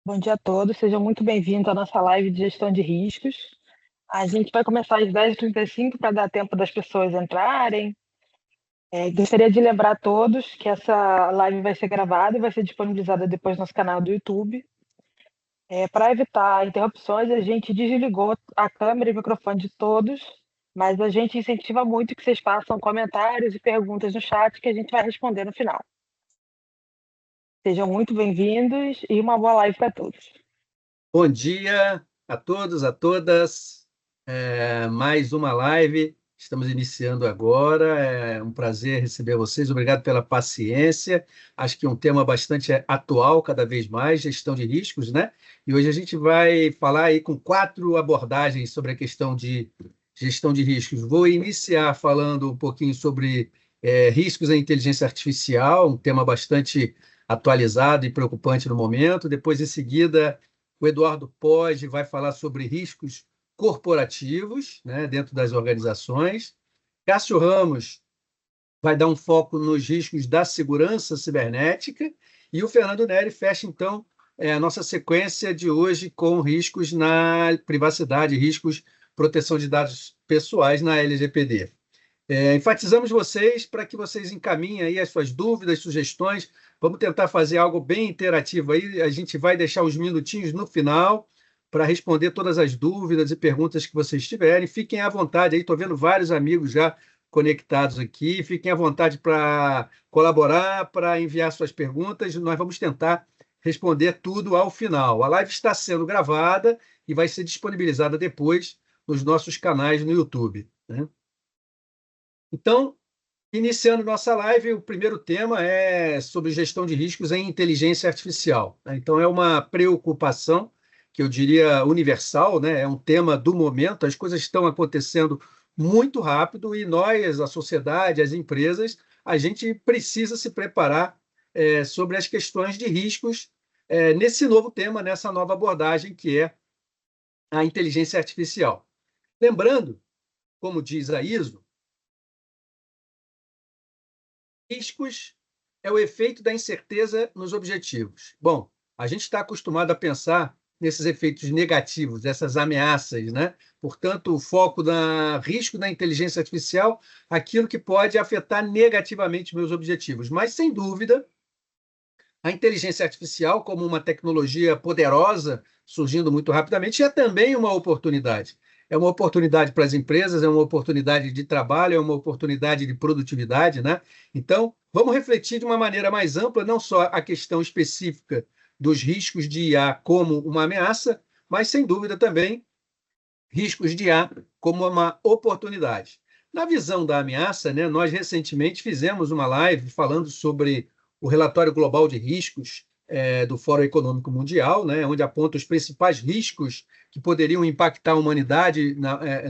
Bom dia a todos, sejam muito bem-vindos à nossa live de gestão de riscos. A gente vai começar às 10h35 para dar tempo das pessoas entrarem. Gostaria de lembrar a todos que essa live vai ser gravada e vai ser disponibilizada depois no nosso canal do YouTube. Para evitar interrupções, a gente desligou a câmera e o microfone de todos, mas a gente incentiva muito que vocês façam comentários e perguntas no chat que a gente vai responder no final. Sejam muito bem-vindos e uma boa live para todos. Bom dia a todos, a todas. Mais uma live. Estamos iniciando agora. É um prazer receber vocês. Obrigado pela paciência. Acho que é um tema bastante atual, cada vez mais, gestão de riscos, né? E hoje a gente vai falar aí com 4 abordagens sobre a questão de gestão de riscos. Vou iniciar falando um pouquinho sobre riscos da inteligência artificial, um tema bastante atualizado e preocupante no momento. Depois, em seguida, o Eduardo Poggi vai falar sobre riscos corporativos, né, dentro das organizações. Cássio Ramos vai dar um foco nos riscos da segurança cibernética. E o Fernando Neri fecha, então, a nossa sequência de hoje com riscos na privacidade, riscos proteção de dados pessoais na LGPD. Enfatizamos vocês para que vocês encaminhem aí as suas dúvidas, sugestões. Vamos tentar fazer algo bem interativo aí. A gente vai deixar uns minutinhos no final para responder todas as dúvidas e perguntas que vocês tiverem. Fiquem à vontade aí. Estou vendo vários amigos já conectados aqui. Fiquem à vontade para colaborar, para enviar suas perguntas. Nós vamos tentar responder tudo ao final. A live está sendo gravada e vai ser disponibilizada depois nos nossos canais no YouTube, né? Então, iniciando nossa live, o primeiro tema é sobre gestão de riscos em inteligência artificial, né? Então, é uma preocupação que eu diria universal, né? É um tema do momento, as coisas estão acontecendo muito rápido e nós, a sociedade, as empresas, a gente precisa se preparar sobre as questões de riscos nesse novo tema, nessa nova abordagem que é a inteligência artificial. Lembrando, como diz a ISO, riscos é o efeito da incerteza nos objetivos. Bom, a gente está acostumado a pensar nesses efeitos negativos, essas ameaças, né? Portanto, o foco no risco da inteligência artificial, aquilo que pode afetar negativamente meus objetivos. Mas, sem dúvida, a inteligência artificial, como uma tecnologia poderosa, surgindo muito rapidamente, é também uma oportunidade. É uma oportunidade para as empresas, é uma oportunidade de trabalho, é uma oportunidade de produtividade, né? Então, vamos refletir de uma maneira mais ampla, não só a questão específica dos riscos de IA como uma ameaça, mas, sem dúvida, também riscos de IA como uma oportunidade. Na visão da ameaça, né, nós recentemente fizemos uma live falando sobre o relatório global de riscos do Fórum Econômico Mundial, né, onde aponta os principais riscos que poderiam impactar a humanidade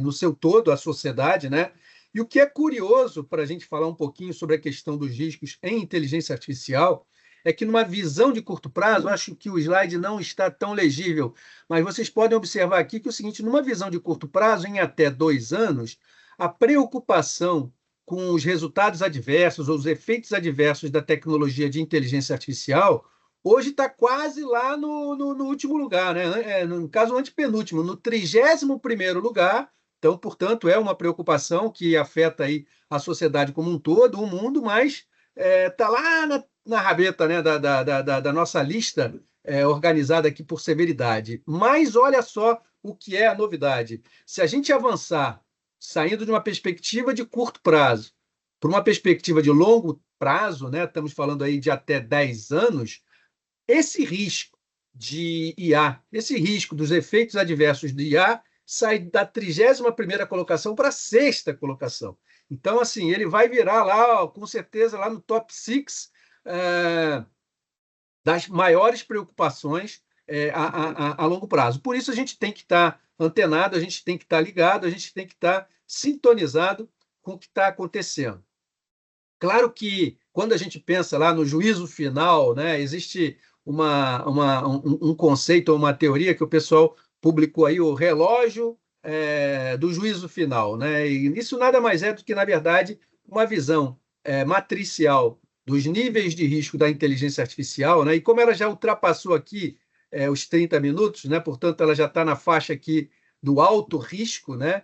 no seu todo, a sociedade, né? E o que é curioso para a gente falar um pouquinho sobre a questão dos riscos em inteligência artificial é que, numa visão de curto prazo, acho que o slide não está tão legível, mas vocês podem observar aqui que é o seguinte: numa visão de curto prazo, em até 2 anos, a preocupação com os resultados adversos ou os efeitos adversos da tecnologia de inteligência artificial hoje está quase lá no último lugar, né? No caso, antepenúltimo, no 31º lugar. Então, portanto, é uma preocupação que afeta aí a sociedade como um todo, o mundo, mas está lá na rabeta, né, da nossa lista organizada aqui por severidade. Mas olha só o que é a novidade. Se a gente avançar, saindo de uma perspectiva de curto prazo para uma perspectiva de longo prazo, né, estamos falando aí de até 10 anos, esse risco de IA, esse risco dos efeitos adversos de IA, sai da 31ª colocação para a 6ª colocação. Então, assim, ele vai virar lá, com certeza, lá no top 6 das maiores preocupações a longo prazo. Por isso, a gente tem que estar antenado, a gente tem que estar ligado, a gente tem que estar sintonizado com o que está acontecendo. Claro que, quando a gente pensa lá no juízo final, né, existe um conceito ou uma teoria que o pessoal publicou aí, o relógio do juízo final, né? E isso nada mais é do que, na verdade, uma visão matricial dos níveis de risco da inteligência artificial, né? E como ela já ultrapassou aqui os 30 minutos, né? Portanto, ela já está na faixa aqui do alto risco, né?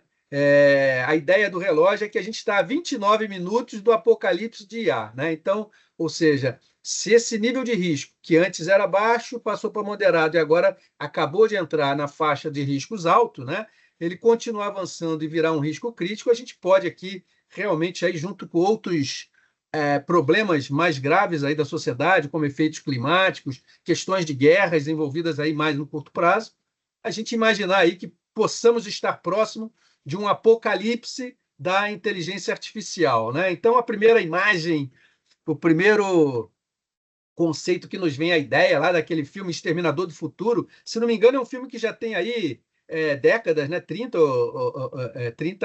A ideia do relógio é que a gente está a 29 minutos do apocalipse de IA, né? Então, ou seja, se esse nível de risco, que antes era baixo, passou para moderado e agora acabou de entrar na faixa de riscos alto, né? Ele continuar avançando e virar um risco crítico, a gente pode aqui realmente, aí, junto com outros problemas mais graves aí da sociedade, como efeitos climáticos, questões de guerras envolvidas aí mais no curto prazo, a gente imaginar aí que possamos estar próximo de um apocalipse da inteligência artificial, né? Então, a primeira imagem, o primeiro conceito que nos vem à ideia lá daquele filme Exterminador do Futuro, se não me engano, é um filme que já tem aí décadas, né? 30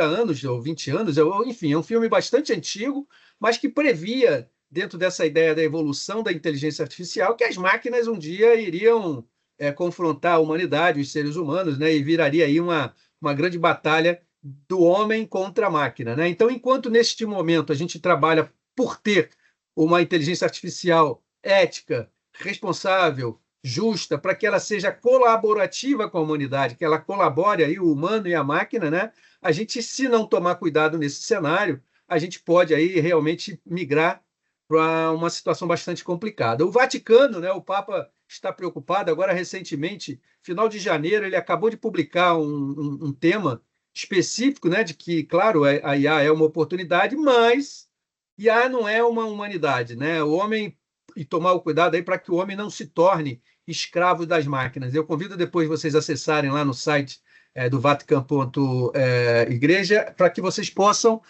anos ou 20 anos, enfim, é um filme bastante antigo, mas que previa, dentro dessa ideia da evolução da inteligência artificial, que as máquinas um dia iriam confrontar a humanidade, os seres humanos, né? E viraria aí uma grande batalha do homem contra a máquina, né? Então, enquanto neste momento a gente trabalha por ter uma inteligência artificial ética, responsável, justa, para que ela seja colaborativa com a humanidade, que ela colabore aí o humano e a máquina, né? A gente, se não tomar cuidado nesse cenário, a gente pode aí realmente migrar para uma situação bastante complicada. O Vaticano, né, o Papa está preocupado, agora recentemente, final de janeiro, ele acabou de publicar um tema específico, né, de que, claro, a IA é uma oportunidade, mas IA não é uma humanidade, né? O homem, e tomar o cuidado aí para que o homem não se torne escravo das máquinas. Eu convido depois vocês acessarem lá no site do Vatican.igreja para que vocês possam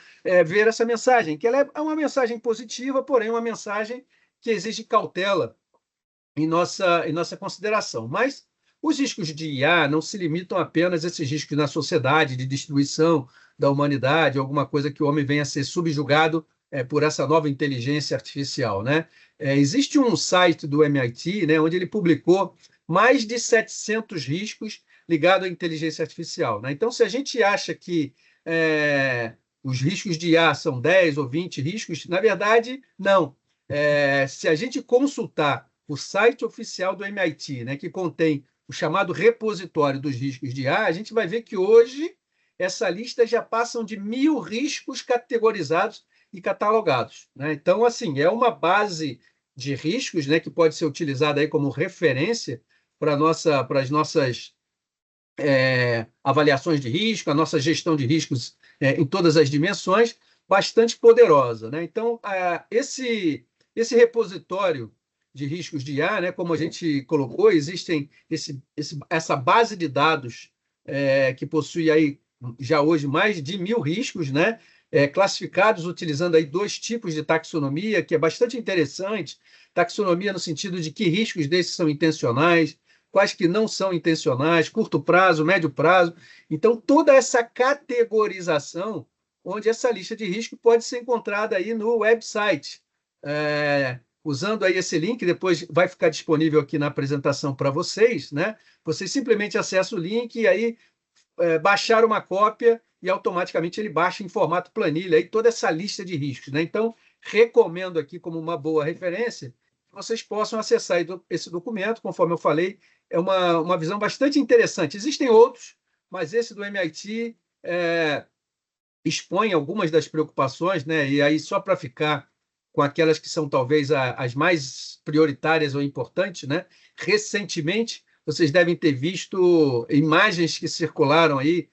ver essa mensagem, que ela é uma mensagem positiva, porém uma mensagem que exige cautela em nossa consideração. Mas os riscos de IA não se limitam apenas a esses riscos na sociedade, de destruição da humanidade, alguma coisa que o homem venha a ser subjugado por essa nova inteligência artificial, né? Existe um site do MIT, né, onde ele publicou mais de 700 riscos ligados à inteligência artificial, né? Então, se a gente acha que os riscos de IA são 10 ou 20 riscos, na verdade, não. Se a gente consultar o site oficial do MIT, né, que contém o chamado repositório dos riscos de IA, a gente vai ver que hoje essa lista já passam de 1.000 riscos categorizados e catalogados, né? Então, assim, é uma base de riscos, né, que pode ser utilizada aí como referência para as nossas avaliações de risco, a nossa gestão de riscos em todas as dimensões, bastante poderosa, né? Então, esse repositório de riscos de IA, né, como a gente colocou, existem essa base de dados que possui aí já hoje mais de 1.000 riscos, né, classificados utilizando aí 2 tipos de taxonomia, que é bastante interessante. Taxonomia no sentido de que riscos desses são intencionais, quais que não são intencionais, curto prazo, médio prazo. Então, toda essa categorização, onde essa lista de risco pode ser encontrada aí no website. Usando aí esse link, depois vai ficar disponível aqui na apresentação para vocês, né? Vocês simplesmente acessam o link e aí baixar uma cópia e automaticamente ele baixa em formato planilha aí toda essa lista de riscos, né? Então, recomendo aqui como uma boa referência que vocês possam acessar esse documento, conforme eu falei, é uma visão bastante interessante. Existem outros, mas esse do MIT expõe algumas das preocupações, né? E aí, só para ficar com aquelas que são talvez as mais prioritárias ou importantes, né? Recentemente, vocês devem ter visto imagens que circularam aí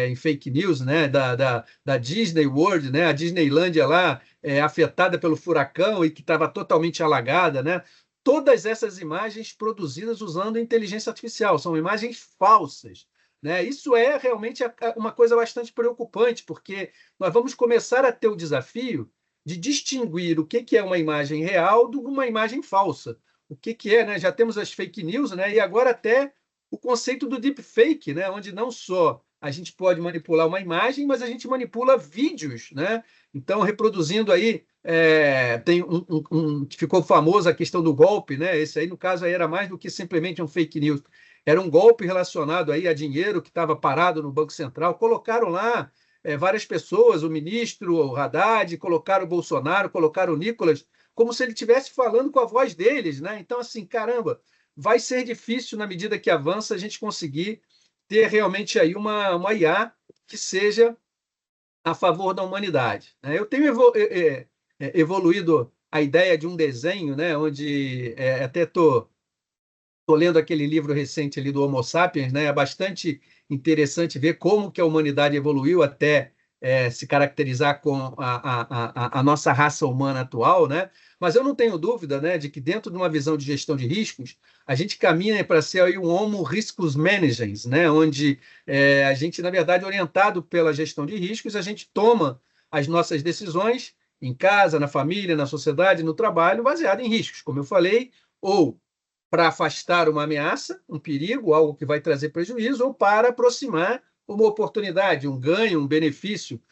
em fake news, né? Da Disney World, né? A Disneylândia lá afetada pelo furacão e que estava totalmente alagada, né? Todas essas imagens produzidas usando inteligência artificial, são imagens falsas, né? Isso é realmente uma coisa bastante preocupante, porque nós vamos começar a ter o desafio de distinguir o que é uma imagem real de uma imagem falsa. O que é, né? Já temos as fake news, né? E agora até o conceito do deepfake, né? Onde não só a gente pode manipular uma imagem, mas a gente manipula vídeos, né? Então, reproduzindo aí, tem que ficou famoso a questão do golpe, né? Esse aí, no caso, aí era mais do que simplesmente um fake news. Era um golpe relacionado aí a dinheiro que estava parado no Banco Central. Colocaram lá várias pessoas, o ministro, o Haddad, colocaram o Bolsonaro, colocaram o Nicolas, como se ele estivesse falando com a voz deles, né? Então, assim, caramba, vai ser difícil, na medida que avança, a gente conseguir ter realmente aí uma IA que seja a favor da humanidade, né? Eu tenho evoluído a ideia de um desenho, né, onde até estou lendo aquele livro recente ali do Homo Sapiens, né? É bastante interessante ver como que a humanidade evoluiu até se caracterizar com a nossa raça humana atual, né? Mas eu não tenho dúvida, né, de que dentro de uma visão de gestão de riscos, a gente caminha para ser aí um Homo Riscus Managens, né? Onde a gente, na verdade, orientado pela gestão de riscos, a gente toma as nossas decisões em casa, na família, na sociedade, no trabalho, baseado em riscos, como eu falei, ou para afastar uma ameaça, um perigo, algo que vai trazer prejuízo, ou para aproximar uma oportunidade, um ganho, um benefício.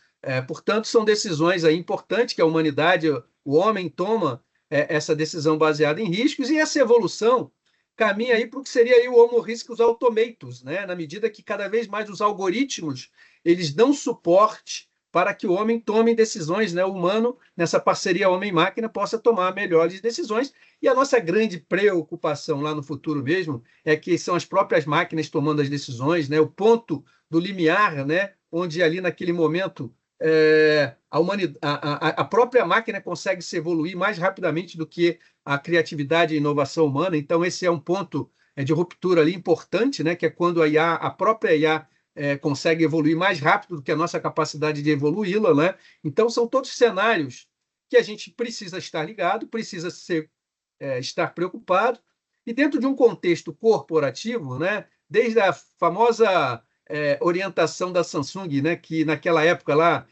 Portanto, são decisões aí importantes que a humanidade, o homem toma essa decisão baseada em riscos, e essa evolução caminha aí para o que seria aí o Homo Riscus Automatus, né? Na medida que cada vez mais os algoritmos eles dão suporte para que o homem tome decisões, né? O humano, nessa parceria homem-máquina, possa tomar melhores decisões. E a nossa grande preocupação lá no futuro mesmo é que são as próprias máquinas tomando as decisões, né? O ponto do limiar, né? Onde ali naquele momento a própria máquina consegue se evoluir mais rapidamente do que a criatividade e inovação humana. Então, esse é um ponto de ruptura ali importante, né? Que é quando a própria IA consegue evoluir mais rápido do que a nossa capacidade de evoluí-la, né? Então, são todos cenários que a gente precisa estar ligado, precisa estar preocupado, e dentro de um contexto corporativo, né? Desde a famosa orientação da Samsung, né? Que naquela época lá,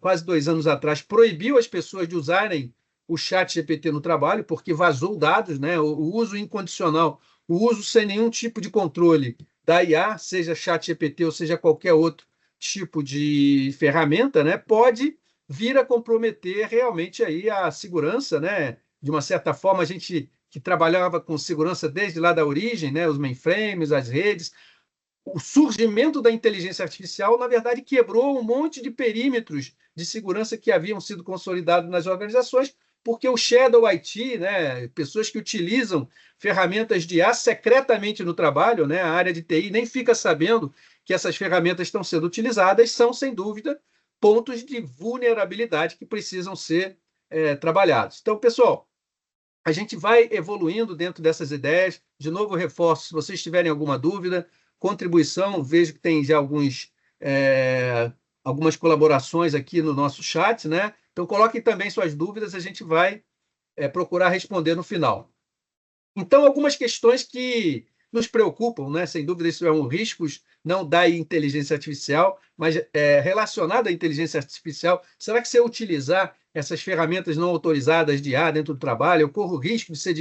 quase 2 anos atrás, proibiu as pessoas de usarem o chat GPT no trabalho, porque vazou dados, né? O uso incondicional, o uso sem nenhum tipo de controle da IA, seja chat GPT ou seja qualquer outro tipo de ferramenta, né, pode vir a comprometer realmente aí a segurança, né? De uma certa forma, a gente que trabalhava com segurança desde lá da origem, né, os mainframes, as redes, o surgimento da inteligência artificial, na verdade, quebrou um monte de perímetros de segurança que haviam sido consolidados nas organizações, porque o Shadow IT, né, pessoas que utilizam ferramentas de IA secretamente no trabalho, né, a área de TI nem fica sabendo que essas ferramentas estão sendo utilizadas, são, sem dúvida, pontos de vulnerabilidade que precisam ser trabalhados. Então, pessoal, a gente vai evoluindo dentro dessas ideias. De novo, reforço, se vocês tiverem alguma dúvida, contribuição, vejo que tem já algumas colaborações aqui no nosso chat, né? Então, coloquem também suas dúvidas, a gente vai procurar responder no final. Então, algumas questões que nos preocupam, né? Sem dúvida, isso é um risco, não da inteligência artificial, mas relacionado à inteligência artificial. Será que se eu utilizar essas ferramentas não autorizadas de IA dentro do trabalho, eu corro o risco de ser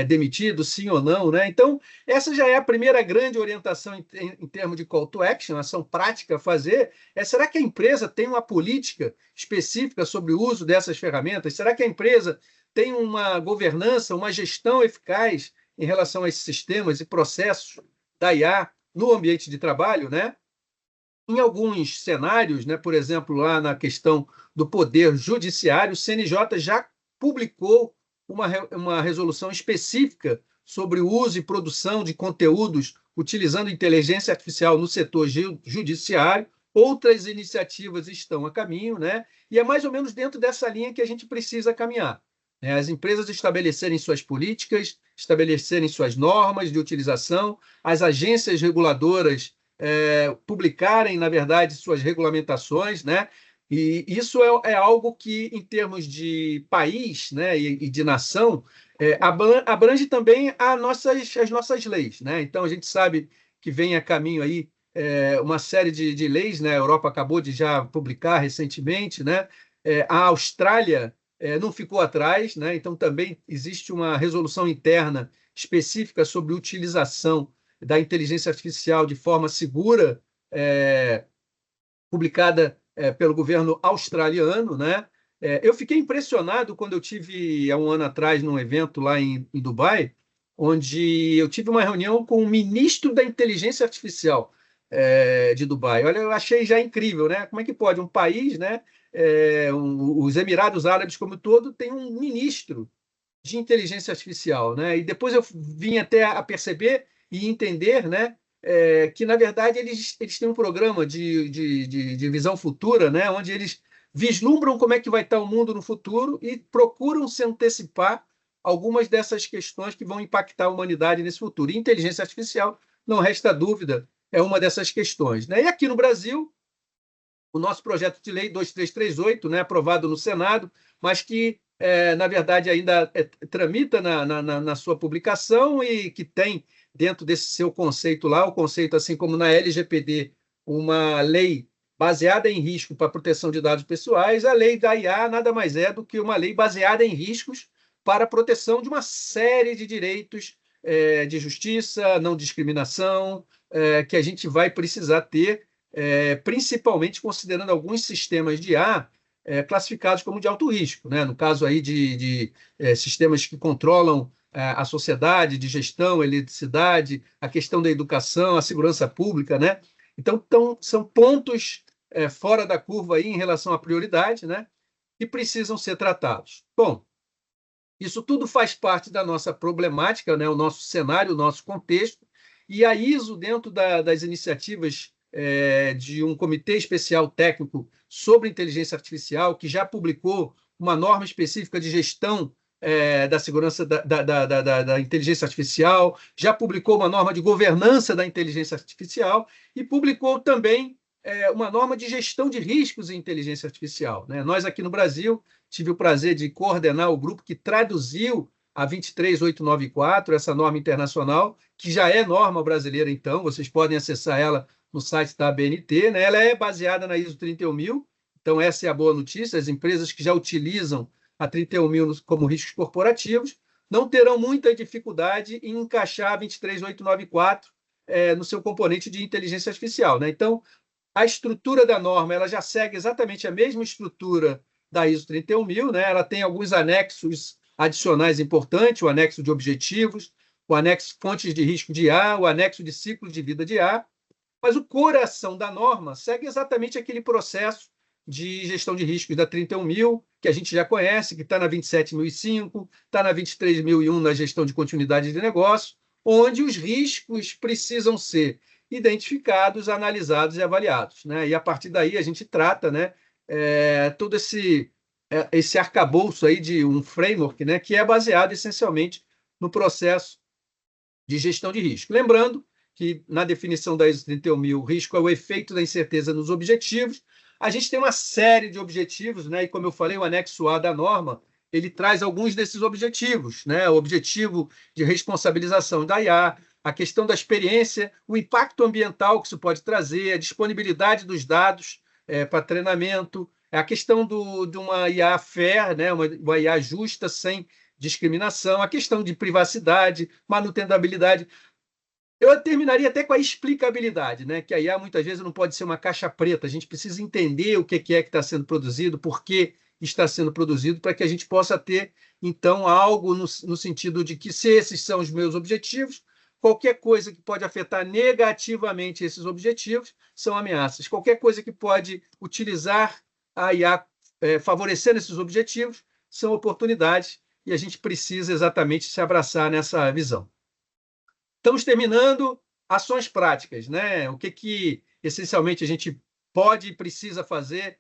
demitido, sim ou não, né? Então, essa já é a primeira grande orientação em termos de call to action, ação prática a fazer. Será que a empresa tem uma política específica sobre o uso dessas ferramentas? Será que a empresa tem uma governança, uma gestão eficaz em relação a esses sistemas e processos da IA no ambiente de trabalho, né? Em alguns cenários, né, por exemplo, lá na questão do poder judiciário, o CNJ já publicou uma resolução específica sobre o uso e produção de conteúdos utilizando inteligência artificial no setor judiciário. Outras iniciativas estão a caminho, né? E é mais ou menos dentro dessa linha que a gente precisa caminhar. As empresas estabelecerem suas políticas, estabelecerem suas normas de utilização, as agências reguladoras publicarem, na verdade, suas regulamentações, né? E isso é algo que, em termos de país, né, e de nação, abrange também as nossas leis, né? Então, a gente sabe que vem a caminho aí uma série de leis, né? A Europa acabou de já publicar recentemente, né? A Austrália não ficou atrás, né? Então, também existe uma resolução interna específica sobre utilização da inteligência artificial de forma segura, publicada pelo governo australiano, né? Eu fiquei impressionado quando eu tive, há um ano atrás, num evento lá em Dubai, onde eu tive uma reunião com o ministro da inteligência artificial de Dubai. Olha, eu achei já incrível, né? Como é que pode um país, né? Os Emirados Árabes como um todo tem um ministro de inteligência artificial, né? E depois eu vim até a perceber e entender, né, que, na verdade, eles têm um programa de visão futura, né, onde eles vislumbram como é que vai estar o mundo no futuro e procuram se antecipar algumas dessas questões que vão impactar a humanidade nesse futuro. E inteligência artificial, não resta dúvida, é uma dessas questões, né? E aqui no Brasil, o nosso projeto de lei 2338, né, aprovado no Senado, mas que, na verdade, ainda tramita na sua publicação e que tem, dentro desse seu conceito lá, o conceito, assim como na LGPD, uma lei baseada em risco para a proteção de dados pessoais, a lei da IA nada mais é do que uma lei baseada em riscos para a proteção de uma série de direitos de justiça, não discriminação, que a gente vai precisar ter, principalmente considerando alguns sistemas de IA classificados como de alto risco, né? No caso aí de sistemas que controlam a sociedade, de gestão, eletricidade, a questão da educação, a segurança pública, né? Então, são pontos fora da curva aí em relação à prioridade, né? Que precisam ser tratados. Bom, isso tudo faz parte da nossa problemática, né? O nosso cenário, o nosso contexto, e a ISO, dentro das iniciativas de um comitê especial técnico sobre inteligência artificial, que já publicou uma norma específica de gestão da segurança da inteligência artificial, já publicou uma norma de governança da inteligência artificial e publicou também uma norma de gestão de riscos em inteligência artificial, né? Nós, aqui no Brasil, tive o prazer de coordenar o grupo que traduziu a 23894, essa norma internacional, que já é norma brasileira, então, vocês podem acessar ela no site da ABNT, né? Ela é baseada na ISO 31000, então essa é a boa notícia. As empresas que já utilizam a 31000 como riscos corporativos não terão muita dificuldade em encaixar a 23894 no seu componente de inteligência artificial, né? Então, a estrutura da norma ela já segue exatamente a mesma estrutura da ISO 31000, né? Ela tem alguns anexos adicionais importantes, o anexo de objetivos, o anexo fontes de risco de IA, o anexo de ciclo de vida de IA, mas o coração da norma segue exatamente aquele processo de gestão de riscos da 31000, que a gente já conhece, que está na 27005, está na 23001 na gestão de continuidade de negócio, onde os riscos precisam ser identificados, analisados e avaliados, né? E a partir daí a gente trata, né, todo esse arcabouço aí de um framework, né, que é baseado essencialmente no processo de gestão de risco. Lembrando que, na definição da ISO 31000, o risco é o efeito da incerteza nos objetivos. A gente tem uma série de objetivos, né? E, como eu falei, o anexo A da norma, ele traz alguns desses objetivos, né? O objetivo de responsabilização da IA, a questão da experiência, o impacto ambiental que isso pode trazer, a disponibilidade dos dados para treinamento, a questão de uma IA fair, né? Uma IA justa, sem discriminação, a questão de privacidade, manutendabilidade. Eu terminaria até com a explicabilidade, né? Que a IA muitas vezes não pode ser uma caixa preta, a gente precisa entender o que é que está sendo produzido, por que está sendo produzido, para que a gente possa ter, então, algo no sentido de que, se esses são os meus objetivos, qualquer coisa que pode afetar negativamente esses objetivos são ameaças. Qualquer coisa que pode utilizar a IA favorecendo esses objetivos são oportunidades, e a gente precisa exatamente se abraçar nessa visão. Estamos terminando ações práticas, né? O que essencialmente a gente pode e precisa fazer,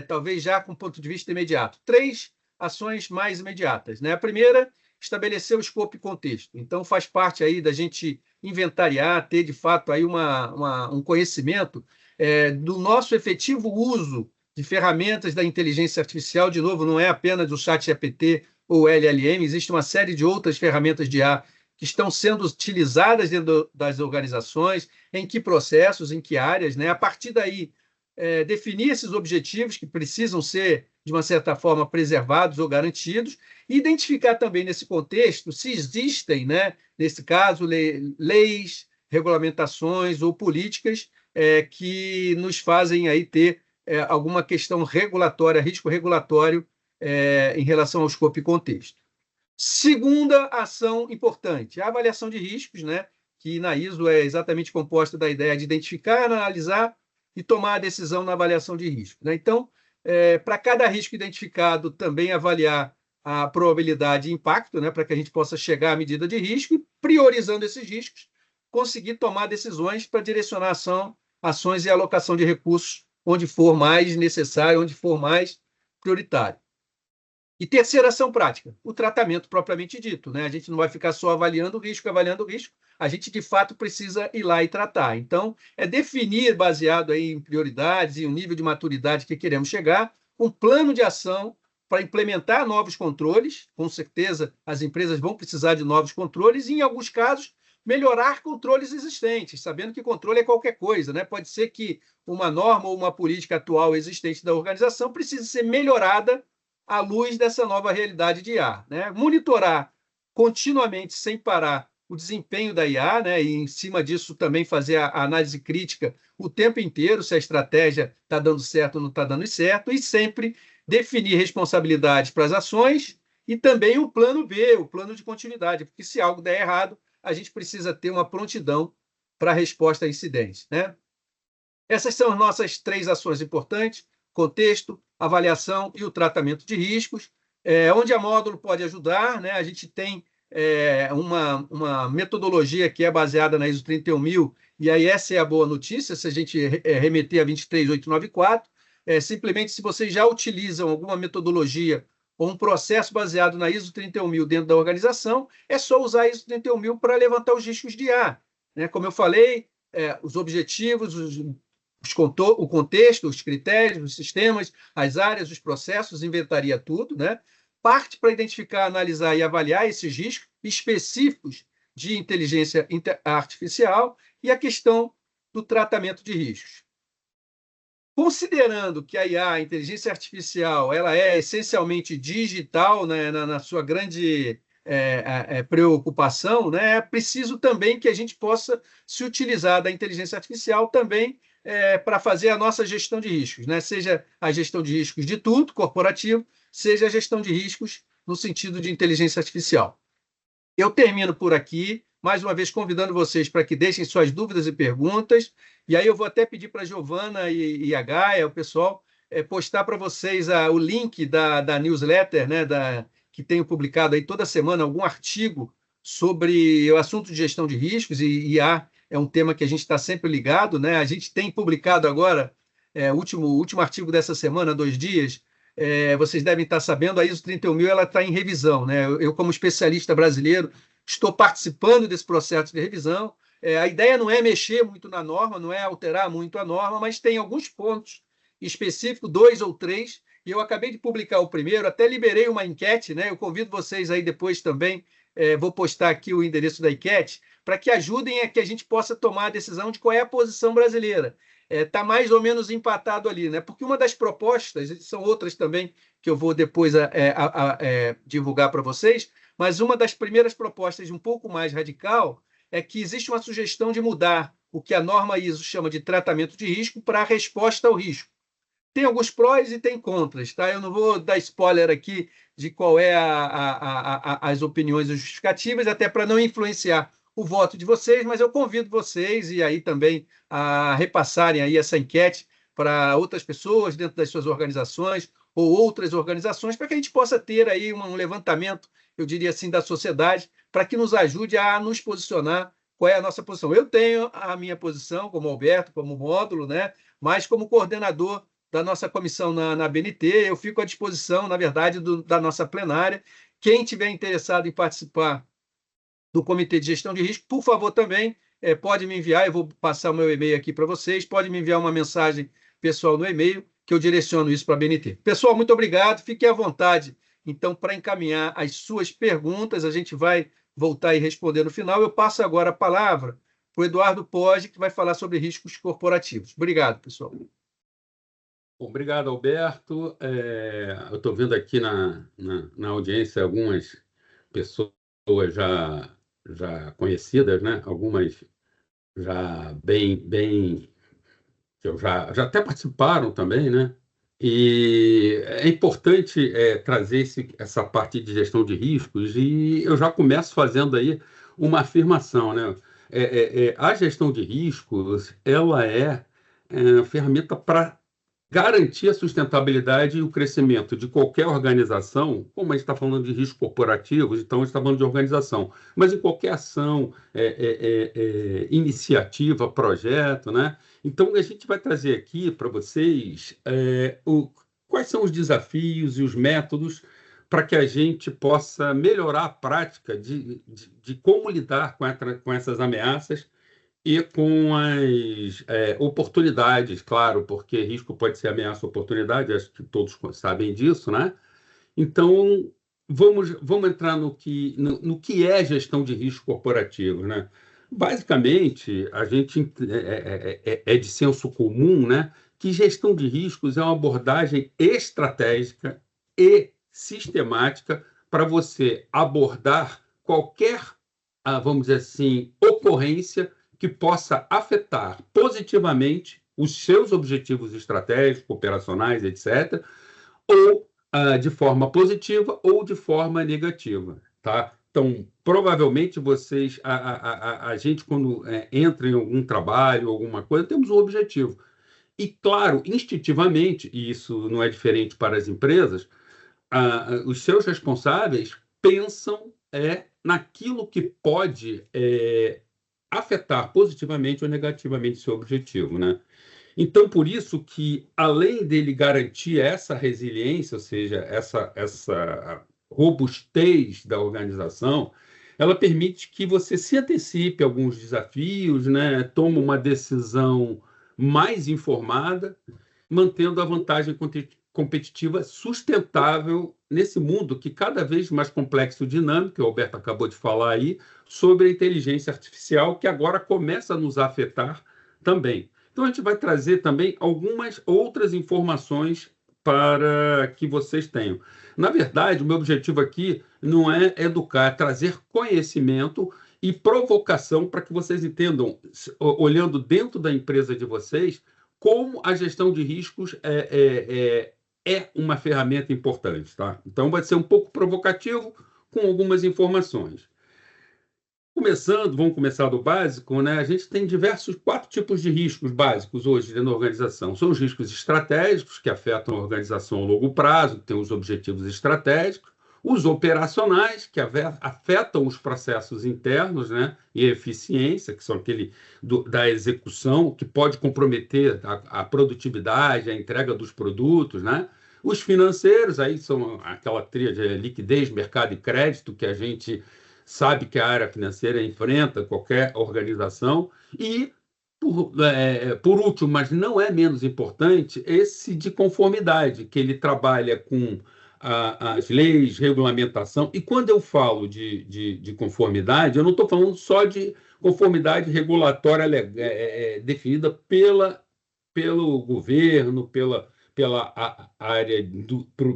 talvez já com ponto de vista imediato. 3 ações mais imediatas, né? A primeira, estabelecer o escopo e contexto. Então, faz parte aí da gente inventariar, ter de fato aí um conhecimento do nosso efetivo uso de ferramentas da inteligência artificial. De novo, não é apenas o ChatGPT ou o LLM, existe uma série de outras ferramentas de IA que estão sendo utilizadas dentro das organizações, em que processos, em que áreas, né? A partir daí, definir esses objetivos que precisam ser, de uma certa forma, preservados ou garantidos, e identificar também nesse contexto se existem, né, nesse caso, leis, regulamentações ou políticas que nos fazem aí ter alguma questão regulatória, risco regulatório em relação ao escopo e contexto. Segunda ação importante, a avaliação de riscos, né? Que na ISO é exatamente composta da ideia de identificar, analisar e tomar a decisão na avaliação de risco, né? Então, para cada risco identificado, também avaliar a probabilidade e impacto, né, para que a gente possa chegar à medida de risco e, priorizando esses riscos, conseguir tomar decisões para direcionar ações e alocação de recursos onde for mais necessário, onde for mais prioritário. E terceira ação prática, o tratamento propriamente dito, né? A gente não vai ficar só avaliando o risco, a gente de fato precisa ir lá e tratar. Então, é definir, baseado aí em prioridades e o nível de maturidade que queremos chegar, um plano de ação para implementar novos controles. Com certeza, as empresas vão precisar de novos controles e, em alguns casos, melhorar controles existentes, sabendo que controle é qualquer coisa, né? Pode ser que uma norma ou uma política atual existente da organização precise ser melhorada à luz dessa nova realidade de IA, né? Monitorar continuamente, sem parar, o desempenho da IA, né? E, em cima disso, também fazer a análise crítica o tempo inteiro, se a estratégia está dando certo ou não está dando certo, e sempre definir responsabilidades para as ações e também o plano B, o plano de continuidade, porque se algo der errado, a gente precisa ter uma prontidão para a resposta a incidentes, né? Essas são as nossas 3 ações importantes: contexto, avaliação e o tratamento de riscos. Onde a Módulo pode ajudar, né? A gente tem uma metodologia que é baseada na ISO 31000, e aí essa é a boa notícia, se a gente remeter a 23894, simplesmente se vocês já utilizam alguma metodologia ou um processo baseado na ISO 31000 dentro da organização, é só usar a ISO 31000 para levantar os riscos de IA, né? Como eu falei, os objetivos, o contexto, os critérios, os sistemas, as áreas, os processos, inventaria tudo, né? Parte para identificar, analisar e avaliar esses riscos específicos de inteligência artificial e a questão do tratamento de riscos. Considerando que a IA, a inteligência artificial, ela é essencialmente digital, né, na sua grande preocupação, né, é preciso também que a gente possa se utilizar da inteligência artificial também para fazer a nossa gestão de riscos, né? Seja a gestão de riscos de tudo, corporativo, seja a gestão de riscos no sentido de inteligência artificial. Eu termino por aqui, mais uma vez convidando vocês para que deixem suas dúvidas e perguntas, e aí eu vou até pedir para a Giovana e a Gaia, o pessoal, postar para vocês o link da newsletter, né, que tenho publicado aí toda semana algum artigo sobre o assunto de gestão de riscos, e IA é um tema que a gente está sempre ligado, né? A gente tem publicado agora, o último artigo dessa semana, 2 dias, vocês devem estar sabendo, a ISO 31000 ela está em revisão, né? Eu, como especialista brasileiro, estou participando desse processo de revisão. A ideia não é mexer muito na norma, não é alterar muito a norma, mas tem alguns pontos específicos, 2 ou 3, e eu acabei de publicar o primeiro, até liberei uma enquete, né? Eu convido vocês aí depois também, vou postar aqui o endereço da enquete, para que ajudem a que a gente possa tomar a decisão de qual é a posição brasileira. Está mais ou menos empatado ali, né? Porque uma das propostas, são outras também que eu vou depois divulgar para vocês, mas uma das primeiras propostas um pouco mais radical é que existe uma sugestão de mudar o que a norma ISO chama de tratamento de risco para a resposta ao risco. Tem alguns prós e tem contras, tá? Eu não vou dar spoiler aqui de qual é as opiniões justificativas, até para não influenciar o voto de vocês, mas eu convido vocês e aí também a repassarem aí essa enquete para outras pessoas dentro das suas organizações ou outras organizações, para que a gente possa ter aí um levantamento, eu diria assim, da sociedade, para que nos ajude a nos posicionar qual é a nossa posição. Eu tenho a minha posição como Alberto, como módulo, né? Mas como coordenador da nossa comissão na BNT, eu fico à disposição, na verdade, da nossa plenária. Quem tiver interessado em participar do Comitê de Gestão de Risco, por favor, também pode me enviar, eu vou passar o meu e-mail aqui para vocês, pode me enviar uma mensagem pessoal no e-mail, que eu direciono isso para a BNT. Pessoal, muito obrigado, fiquem à vontade, então, para encaminhar as suas perguntas, a gente vai voltar e responder no final. Eu passo agora a palavra para o Eduardo Poggi, que vai falar sobre riscos corporativos. Obrigado, pessoal. Obrigado, Alberto. Eu estou vendo aqui na audiência algumas pessoas já conhecidas, né? Algumas já bem que já até participaram também, né? E é importante trazer essa parte de gestão de riscos, e eu já começo fazendo aí uma afirmação, né? A gestão de riscos, ela é ferramenta para garantir a sustentabilidade e o crescimento de qualquer organização, como a gente está falando de riscos corporativos, então a gente está falando de organização, mas em qualquer ação, iniciativa, projeto, né? Então a gente vai trazer aqui para vocês quais são os desafios e os métodos para que a gente possa melhorar a prática de como lidar com essas ameaças e com as oportunidades, claro, porque risco pode ser ameaça ou oportunidade, acho que todos sabem disso, né? Então, vamos entrar no que é gestão de risco corporativo, né? Basicamente, a gente é de senso comum, né, que gestão de riscos é uma abordagem estratégica e sistemática para você abordar qualquer, vamos dizer assim, ocorrência que possa afetar positivamente os seus objetivos estratégicos, operacionais, etc., ou de forma positiva ou de forma negativa, tá? Então, provavelmente a gente, quando entra em algum trabalho, alguma coisa, temos um objetivo. E, claro, instintivamente, e isso não é diferente para as empresas, os seus responsáveis pensam naquilo que pode afetar positivamente ou negativamente seu objetivo, né? Então, por isso que, além dele garantir essa resiliência, ou seja, essa robustez da organização, ela permite que você se antecipe a alguns desafios, né? Tome uma decisão mais informada, mantendo a vantagem competitiva sustentável nesse mundo que cada vez mais complexo e dinâmico, que o Alberto acabou de falar aí, sobre a inteligência artificial, que agora começa a nos afetar também. Então, a gente vai trazer também algumas outras informações para que vocês tenham. Na verdade, o meu objetivo aqui não é educar, é trazer conhecimento e provocação para que vocês entendam, olhando dentro da empresa de vocês, como a gestão de riscos é uma ferramenta importante, tá? Então, vai ser um pouco provocativo com algumas informações. Vamos começar do básico, né? A gente tem quatro tipos de riscos básicos hoje dentro da organização. São os riscos estratégicos, que afetam a organização a longo prazo, que tem os objetivos estratégicos. Os operacionais, que afetam os processos internos, né? E a eficiência, que são aquele da execução, que pode comprometer a produtividade, a entrega dos produtos, né? Os financeiros, aí são aquela tríade de liquidez, mercado e crédito, que a gente sabe que a área financeira enfrenta qualquer organização. E, por último, mas não é menos importante, esse de conformidade, que ele trabalha com as leis, regulamentação. E quando eu falo de conformidade, eu não estou falando só de conformidade regulatória definida pelo governo, pela área,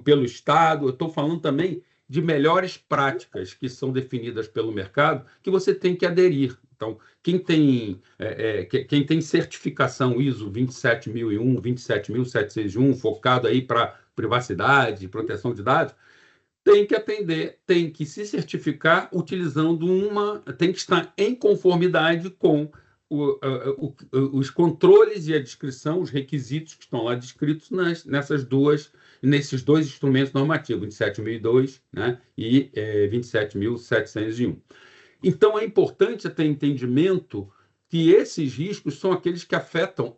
pelo Estado. Eu estou falando também de melhores práticas que são definidas pelo mercado, que você tem que aderir. Então, quem tem certificação ISO 27001, 27701, focado aí para privacidade, proteção de dados, tem que atender, tem que se certificar utilizando tem que estar em conformidade com os controles e a descrição, os requisitos que estão lá descritos nesses dois instrumentos normativos, 27.002, né, e 27.701. Então, é importante ter entendimento que esses riscos são aqueles que afetam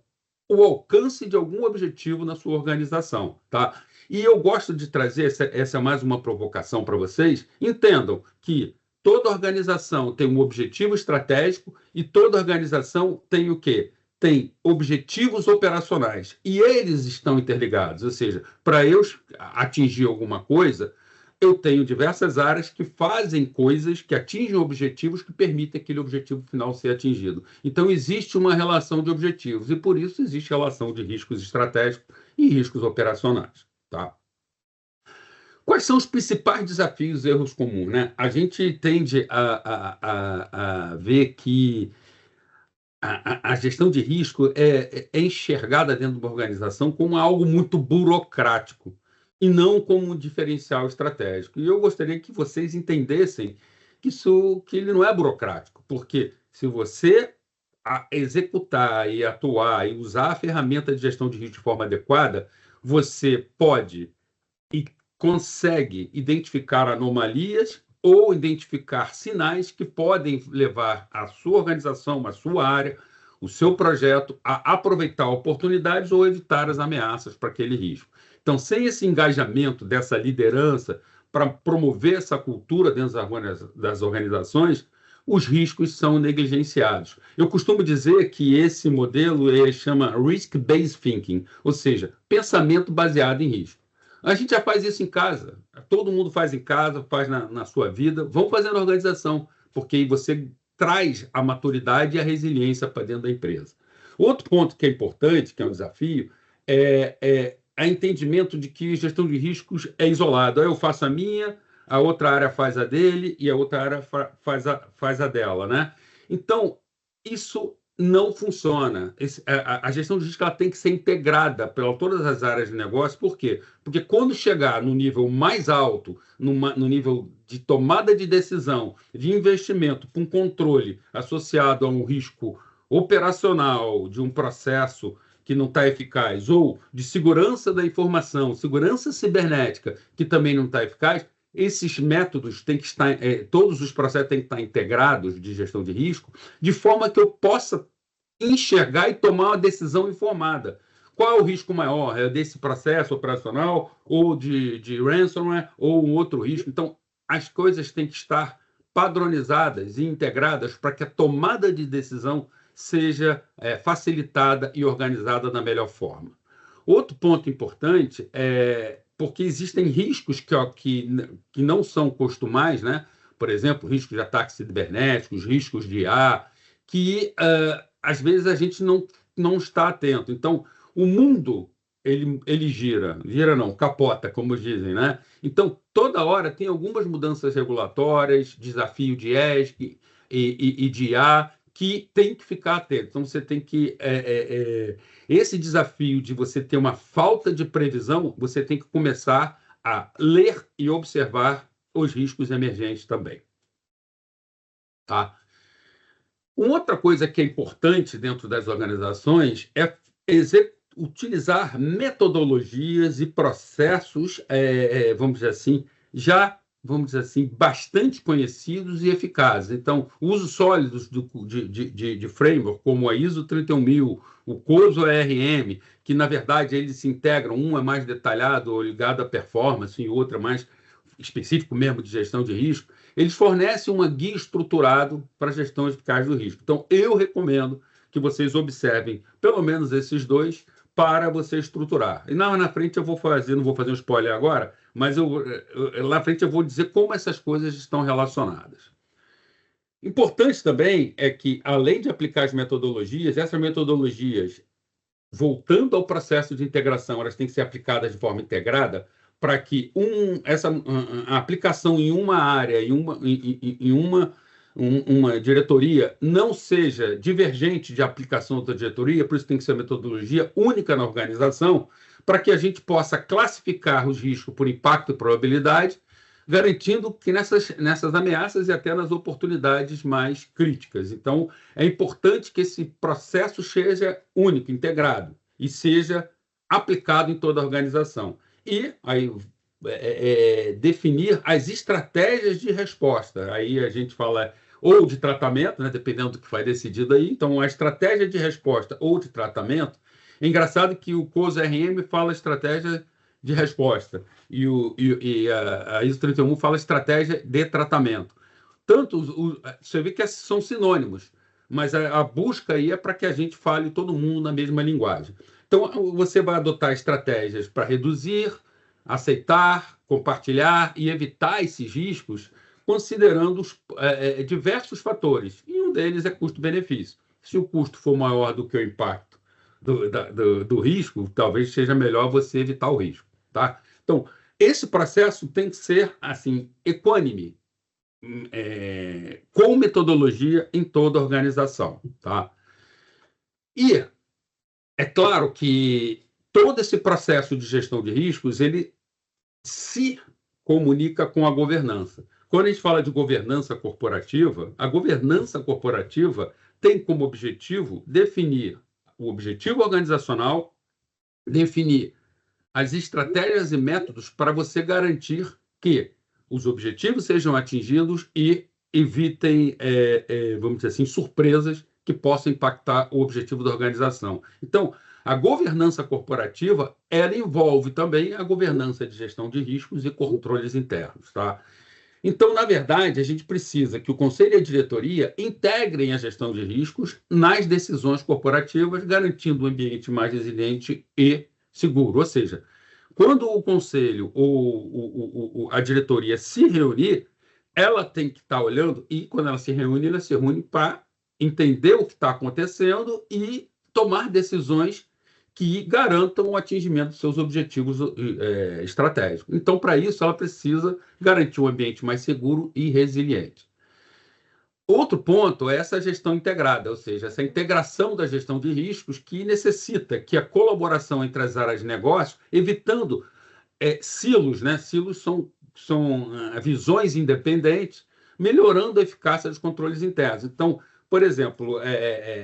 o alcance de algum objetivo na sua organização, tá? E eu gosto de trazer, essa é mais uma provocação para vocês, entendam que toda organização tem um objetivo estratégico e toda organização tem o quê? Tem objetivos operacionais e eles estão interligados, ou seja, para eu atingir alguma coisa, eu tenho diversas áreas que fazem coisas que atingem objetivos que permitem aquele objetivo final ser atingido. Então, existe uma relação de objetivos e, por isso, existe relação de riscos estratégicos e riscos operacionais. Tá? Quais são os principais desafios e erros comuns, né? A gente tende a ver que a gestão de risco é enxergada dentro de uma organização como algo muito burocrático e não como um diferencial estratégico. E eu gostaria que vocês entendessem que ele não é burocrático, porque se você executar e atuar e usar a ferramenta de gestão de risco de forma adequada, você pode e consegue identificar anomalias ou identificar sinais que podem levar a sua organização, a sua área, o seu projeto a aproveitar oportunidades ou evitar as ameaças para aquele risco. Então, sem esse engajamento dessa liderança para promover essa cultura dentro das organizações, os riscos são negligenciados. Eu costumo dizer que esse modelo chama Risk-Based Thinking, ou seja, pensamento baseado em risco. A gente já faz isso em casa, todo mundo faz em casa, faz na sua vida, vamos fazer na organização, porque aí você traz a maturidade e a resiliência para dentro da empresa. Outro ponto que é importante, que é um desafio, é o entendimento de que gestão de riscos é isolado. Aí eu faço a minha, a outra área faz a dele e a outra área faz a dela, né? Então, isso não funciona. A gestão de risco ela tem que ser integrada por todas as áreas de negócio. Por quê? Porque quando chegar no nível mais alto, no nível de tomada de decisão, de investimento, com controle associado a um risco operacional de um processo que não está eficaz, ou de segurança da informação, segurança cibernética, que também não está eficaz, esses métodos têm que estar, todos os processos têm que estar integrados de gestão de risco, de forma que eu possa enxergar e tomar uma decisão informada. Qual é o risco maior? É desse processo operacional, ou de ransomware, ou um outro risco? Então, as coisas têm que estar padronizadas e integradas para que a tomada de decisão seja facilitada e organizada da melhor forma. Outro ponto importante é porque existem riscos que não são costumais, né? Por exemplo, riscos de ataques cibernéticos, riscos de IA, que às vezes a gente não está atento. Então, o mundo ele gira não, capota, como dizem, né? Então, toda hora tem algumas mudanças regulatórias, desafio de ESG e de IA, que tem que ficar atento. Então, você tem que... esse desafio de você ter uma falta de previsão, você tem que começar a ler e observar os riscos emergentes também. Tá? Uma outra coisa que é importante dentro das organizações é utilizar metodologias e processos, vamos dizer assim, bastante conhecidos e eficazes. Então, uso sólidos de framework, como a ISO 31000, o COSO ERM, que, na verdade, eles se integram, um é mais detalhado ou ligado à performance, e outro é mais específico mesmo de gestão de risco, eles fornecem uma guia estruturado para a gestão eficaz do risco. Então, eu recomendo que vocês observem pelo menos esses dois para você estruturar. E na frente eu vou fazer, não vou fazer um spoiler agora, mas lá na frente eu vou dizer como essas coisas estão relacionadas. Importante também é que, além de aplicar as metodologias, essas metodologias, voltando ao processo de integração, elas têm que ser aplicadas de forma integrada para que a aplicação em uma área, em uma diretoria, não seja divergente de aplicação de outra diretoria, por isso tem que ser metodologia única na organização, para que a gente possa classificar os riscos por impacto e probabilidade, garantindo que nessas ameaças e até nas oportunidades mais críticas. Então, é importante que esse processo seja único, integrado, e seja aplicado em toda a organização. E aí definir as estratégias de resposta. Aí a gente fala ou de tratamento, né, dependendo do que vai decidido aí. Então, a estratégia de resposta ou de tratamento. É engraçado que o COSO RM fala estratégia de resposta e a ISO 31001 fala estratégia de tratamento. Tanto você vê que são sinônimos, mas a busca aí é para que a gente fale todo mundo na mesma linguagem. Então, você vai adotar estratégias para reduzir, aceitar, compartilhar e evitar esses riscos, considerando diversos fatores. E um deles é custo-benefício. Se o custo for maior do que o impacto do risco, talvez seja melhor você evitar o risco. Tá? Então, esse processo tem que ser assim, equânime, com metodologia em toda a organização. Tá? E é claro que todo esse processo de gestão de riscos, ele se comunica com a governança. Quando a gente fala de governança corporativa, a governança corporativa tem como objetivo definir o objetivo organizacional, definir as estratégias e métodos para você garantir que os objetivos sejam atingidos e evitem, vamos dizer assim, surpresas que possam impactar o objetivo da organização. Então, a governança corporativa, ela envolve também a governança de gestão de riscos e controles internos, tá? Então, na verdade, a gente precisa que o conselho e a diretoria integrem a gestão de riscos nas decisões corporativas, garantindo um ambiente mais resiliente e seguro. Ou seja, quando o conselho ou a diretoria se reunir, ela tem que estar olhando, e quando ela se reúne para entender o que está acontecendo e tomar decisões que garantam o atingimento dos seus objetivos estratégicos. Então, para isso, ela precisa garantir um ambiente mais seguro e resiliente. Outro ponto é essa gestão integrada, ou seja, essa integração da gestão de riscos que necessita que a colaboração entre as áreas de negócio, evitando silos, né? Silos são visões independentes, melhorando a eficácia dos controles internos. Então, por exemplo,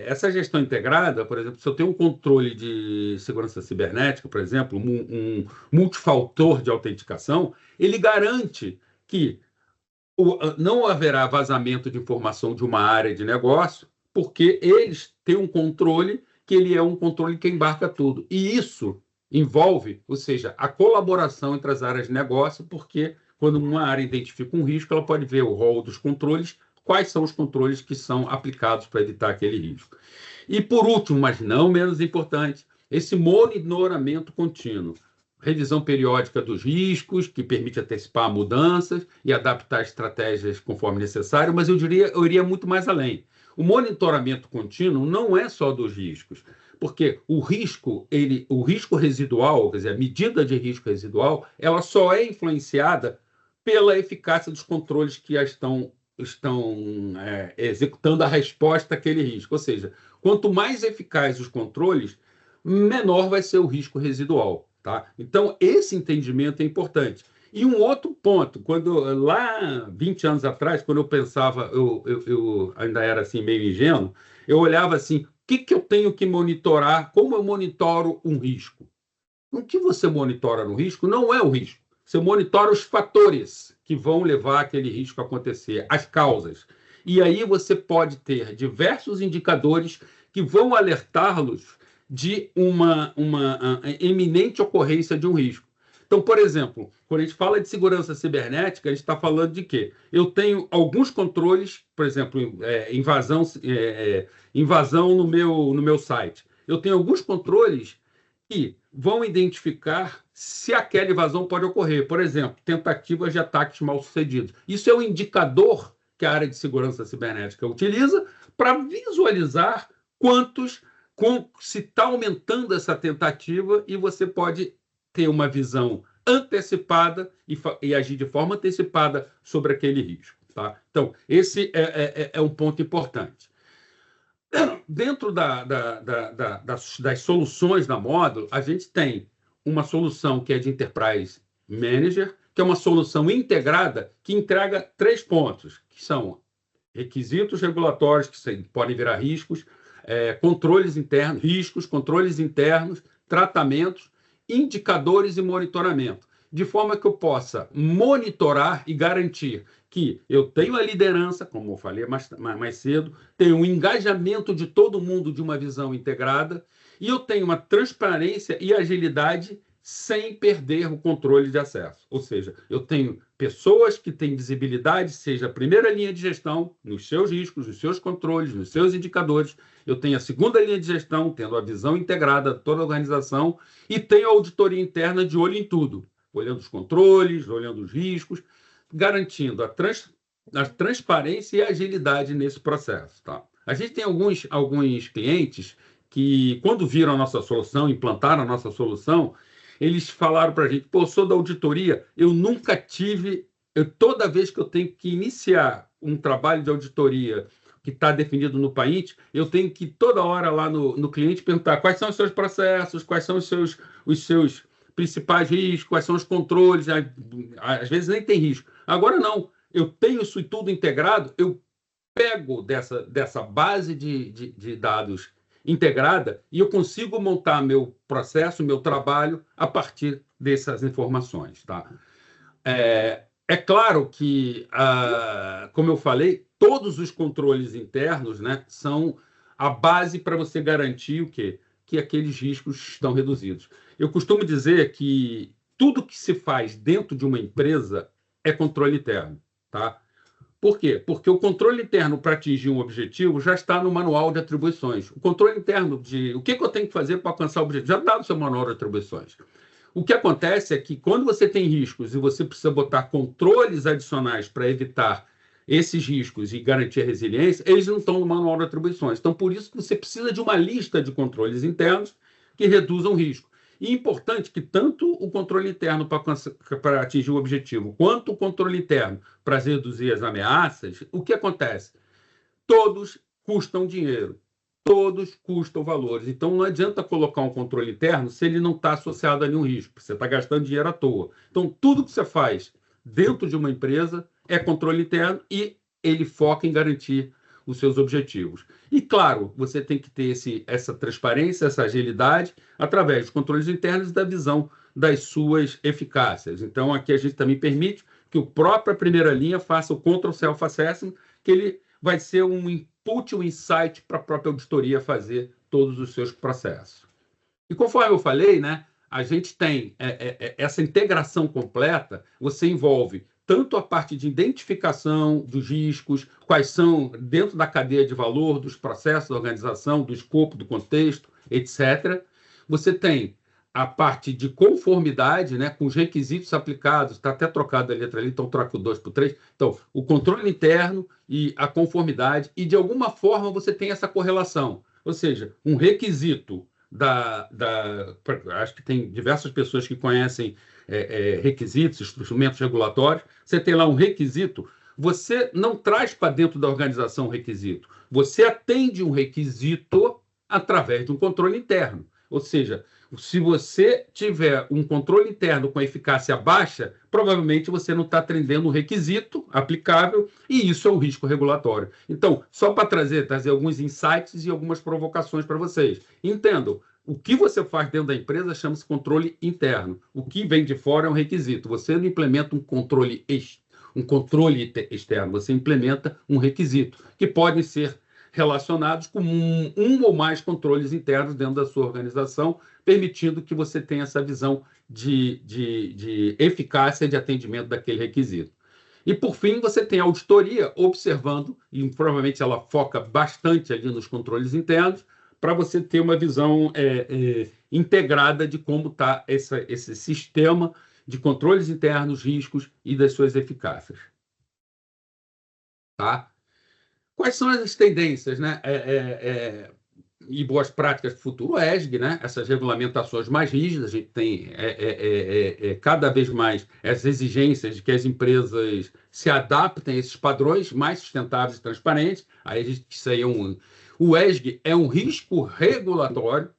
essa gestão integrada, por exemplo, se eu tenho um controle de segurança cibernética, por exemplo, um multifator de autenticação, ele garante que não haverá vazamento de informação de uma área de negócio, porque eles têm um controle que ele é um controle que embarca tudo. E isso envolve, ou seja, a colaboração entre as áreas de negócio, porque quando uma área identifica um risco, ela pode ver o rol dos controles, quais são os controles que são aplicados para evitar aquele risco. E, por último, mas não menos importante, esse monitoramento contínuo. Revisão periódica dos riscos, que permite antecipar mudanças e adaptar estratégias conforme necessário, mas eu iria muito mais além. O monitoramento contínuo não é só dos riscos, porque o risco residual, quer dizer, a medida de risco residual, ela só é influenciada pela eficácia dos controles que estão executando a resposta àquele risco. Ou seja, quanto mais eficazes os controles, menor vai ser o risco residual. Tá? Então, esse entendimento é importante. E um outro ponto, lá 20 anos atrás, quando eu pensava, eu ainda era assim meio ingênuo, eu olhava assim, o que eu tenho que monitorar, como eu monitoro um risco? O que você monitora no risco não é o risco, você monitora os fatores que vão levar aquele risco a acontecer, as causas. E aí você pode ter diversos indicadores que vão alertá-los de uma iminente ocorrência de um risco. Então, por exemplo, quando a gente fala de segurança cibernética, a gente está falando de quê? Eu tenho alguns controles, por exemplo, invasão no meu site. Eu tenho alguns controles que vão identificar se aquela invasão pode ocorrer. Por exemplo, tentativas de ataques mal-sucedidos. Isso é um indicador que a área de segurança cibernética utiliza para visualizar se está aumentando essa tentativa, e você pode ter uma visão antecipada e agir de forma antecipada sobre aquele risco. Tá? Então, esse é um ponto importante. Dentro das soluções da Módulo, a gente tem uma solução que é de Enterprise Manager, que é uma solução integrada que entrega 3 pontos, que são requisitos regulatórios, que podem virar riscos, controles internos, riscos, controles internos, tratamentos, indicadores e monitoramento, de forma que eu possa monitorar e garantir que eu tenho a liderança, como eu falei mais cedo, tenho um engajamento de todo mundo de uma visão integrada, e eu tenho uma transparência e agilidade sem perder o controle de acesso. Ou seja, eu tenho pessoas que têm visibilidade, seja a primeira linha de gestão, nos seus riscos, nos seus controles, nos seus indicadores. Eu tenho a segunda linha de gestão, tendo a visão integrada de toda a organização, e tenho a auditoria interna de olho em tudo, olhando os controles, olhando os riscos, garantindo a transparência e a agilidade nesse processo. Tá? A gente tem alguns clientes que, quando viram a nossa solução, implantaram a nossa solução, eles falaram para a gente, eu sou da auditoria, eu nunca tive, toda vez que eu tenho que iniciar um trabalho de auditoria que está definido no PAINT, eu tenho que toda hora lá no cliente perguntar quais são os seus processos, quais são os seus principais riscos, quais são os controles, às vezes nem tem risco. Agora não, eu tenho isso tudo integrado, eu pego dessa base de dados integrada e eu consigo montar meu processo, meu trabalho a partir dessas informações. Tá? É claro que, como eu falei, todos os controles internos, né, são a base para você garantir o quê? Que aqueles riscos estão reduzidos. Eu costumo dizer que tudo que se faz dentro de uma empresa é controle interno. Tá? Por quê? Porque o controle interno para atingir um objetivo já está no manual de atribuições. O controle interno de o que eu tenho que fazer para alcançar o objetivo já está no seu manual de atribuições. O que acontece é que quando você tem riscos e você precisa botar controles adicionais para evitar esses riscos e garantir a resiliência, eles não estão no manual de atribuições. Então, por isso que você precisa de uma lista de controles internos que reduzam o risco. E é importante que tanto o controle interno para atingir o objetivo, quanto o controle interno para reduzir as ameaças, o que acontece? Todos custam dinheiro. Todos custam valores. Então, não adianta colocar um controle interno se ele não está associado a nenhum risco. Você está gastando dinheiro à toa. Então, tudo que você faz dentro de uma empresa é controle interno e ele foca em garantir os seus objetivos. E, claro, você tem que ter essa transparência, essa agilidade, através dos controles internos e da visão das suas eficácias. Então, aqui a gente também permite que o próprio primeira linha faça o Control Self-Assessment, que ele vai ser um input, um insight para a própria auditoria fazer todos os seus processos. E conforme eu falei, né, a gente tem essa integração completa, você envolve tanto a parte de identificação dos riscos, quais são dentro da cadeia de valor, dos processos da organização, do escopo, do contexto, etc. Você tem a parte de conformidade, né, com os requisitos aplicados, está até trocado a letra ali, então troca o 2 por 3. Então, o controle interno e a conformidade, e de alguma forma você tem essa correlação. Ou seja, um requisito acho que tem diversas pessoas que conhecem requisitos, instrumentos regulatórios. Você tem lá um requisito, você não traz para dentro da organização um requisito, você atende um requisito através de um controle interno. Ou seja, se você tiver um controle interno com eficácia baixa, provavelmente você não está atendendo um requisito aplicável e isso é um risco regulatório. Então, só para trazer alguns insights e algumas provocações para vocês. Entendam, o que você faz dentro da empresa chama-se controle interno. O que vem de fora é um requisito. Você não implementa um controle externo, você implementa um requisito, que pode ser relacionados com um ou mais controles internos dentro da sua organização, permitindo que você tenha essa visão de eficácia de atendimento daquele requisito. E, por fim, você tem a auditoria observando, e provavelmente ela foca bastante ali nos controles internos, para você ter uma visão integrada de como está esse sistema de controles internos, riscos e das suas eficácias. Tá? Quais são as tendências, né? E boas práticas para o futuro? O ESG, né? Essas regulamentações mais rígidas, a gente tem cada vez mais essas exigências de que as empresas se adaptem a esses padrões mais sustentáveis e transparentes. Aí isso aí o ESG é um risco regulatório.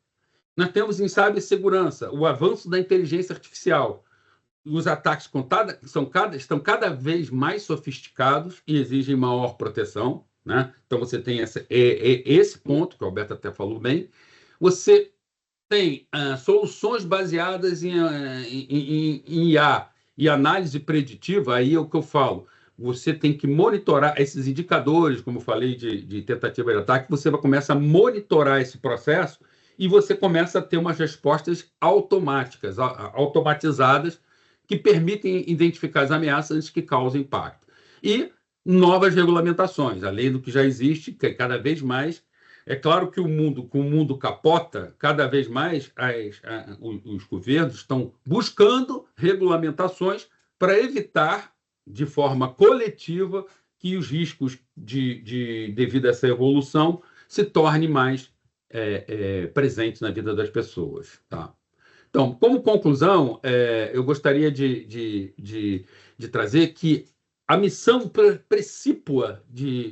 Nós temos em cibersegurança o avanço da inteligência artificial. Os ataques estão cada vez mais sofisticados e exigem maior proteção. Né? Então, você tem esse ponto, que o Alberto até falou bem. Você tem soluções baseadas em IA e análise preditiva, aí é o que eu falo. Você tem que monitorar esses indicadores, como eu falei, de tentativa de ataque, você começa a monitorar esse processo e você começa a ter umas respostas automáticas, automatizadas, que permitem identificar as ameaças antes que causem impacto. E novas regulamentações, além do que já existe, que cada vez mais. É claro que com o mundo capota, cada vez mais os governos estão buscando regulamentações para evitar, de forma coletiva, que os riscos devido a essa evolução se tornem mais presentes na vida das pessoas. Tá? Então, como conclusão, eu gostaria de trazer que a missão precípua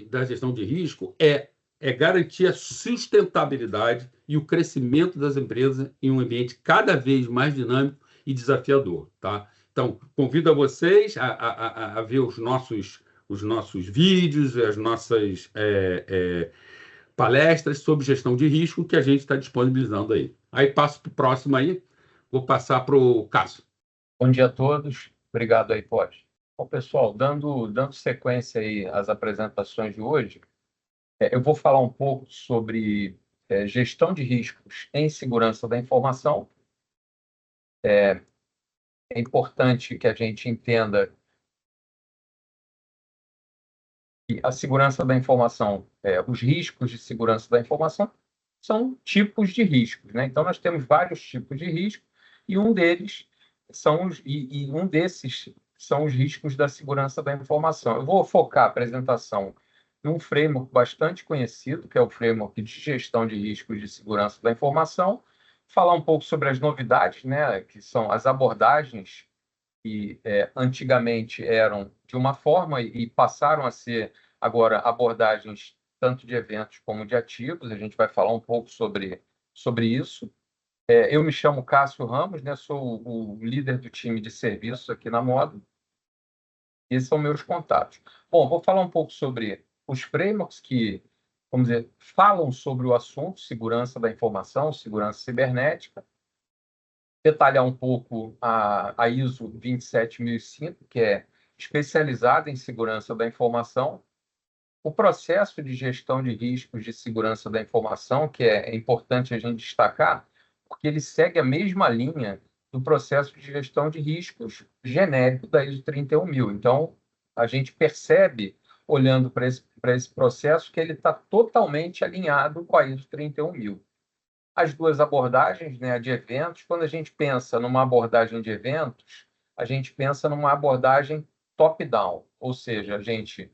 da gestão de risco é garantir a sustentabilidade e o crescimento das empresas em um ambiente cada vez mais dinâmico e desafiador. Tá? Então, convido a vocês a ver os nossos os nossos vídeos, as nossas palestras sobre gestão de risco que a gente está disponibilizando aí. Aí passo para o próximo aí, vou passar para o Cássio. Bom dia a todos, obrigado aí, Pode. Bom, pessoal, dando sequência aí às apresentações de hoje, eu vou falar um pouco sobre gestão de riscos em segurança da informação. É importante que a gente entenda que a segurança da informação, os riscos de segurança da informação são tipos de riscos, né? Então, nós temos vários tipos de risco e um desses são os riscos da segurança da informação. Eu vou focar a apresentação num framework bastante conhecido, que é o framework de gestão de riscos de segurança da informação, falar um pouco sobre as novidades, né, que são as abordagens que antigamente eram de uma forma e passaram a ser agora abordagens tanto de eventos como de ativos. A gente vai falar um pouco sobre isso. Eu me chamo Cássio Ramos, né, sou o líder do time de serviços aqui na Módulo. Esses são meus contatos. Bom, vou falar um pouco sobre os frameworks que, vamos dizer, falam sobre o assunto segurança da informação, segurança cibernética. Detalhar um pouco a ISO 27005, que é especializada em segurança da informação. O processo de gestão de riscos de segurança da informação, que é importante a gente destacar, porque ele segue a mesma linha do processo de gestão de riscos genérico da ISO 31000. Então, a gente percebe, olhando para esse processo, que ele está totalmente alinhado com a ISO 31000. As duas abordagens, né, a de eventos, quando a gente pensa numa abordagem de eventos, a gente pensa numa abordagem top-down, ou seja, a gente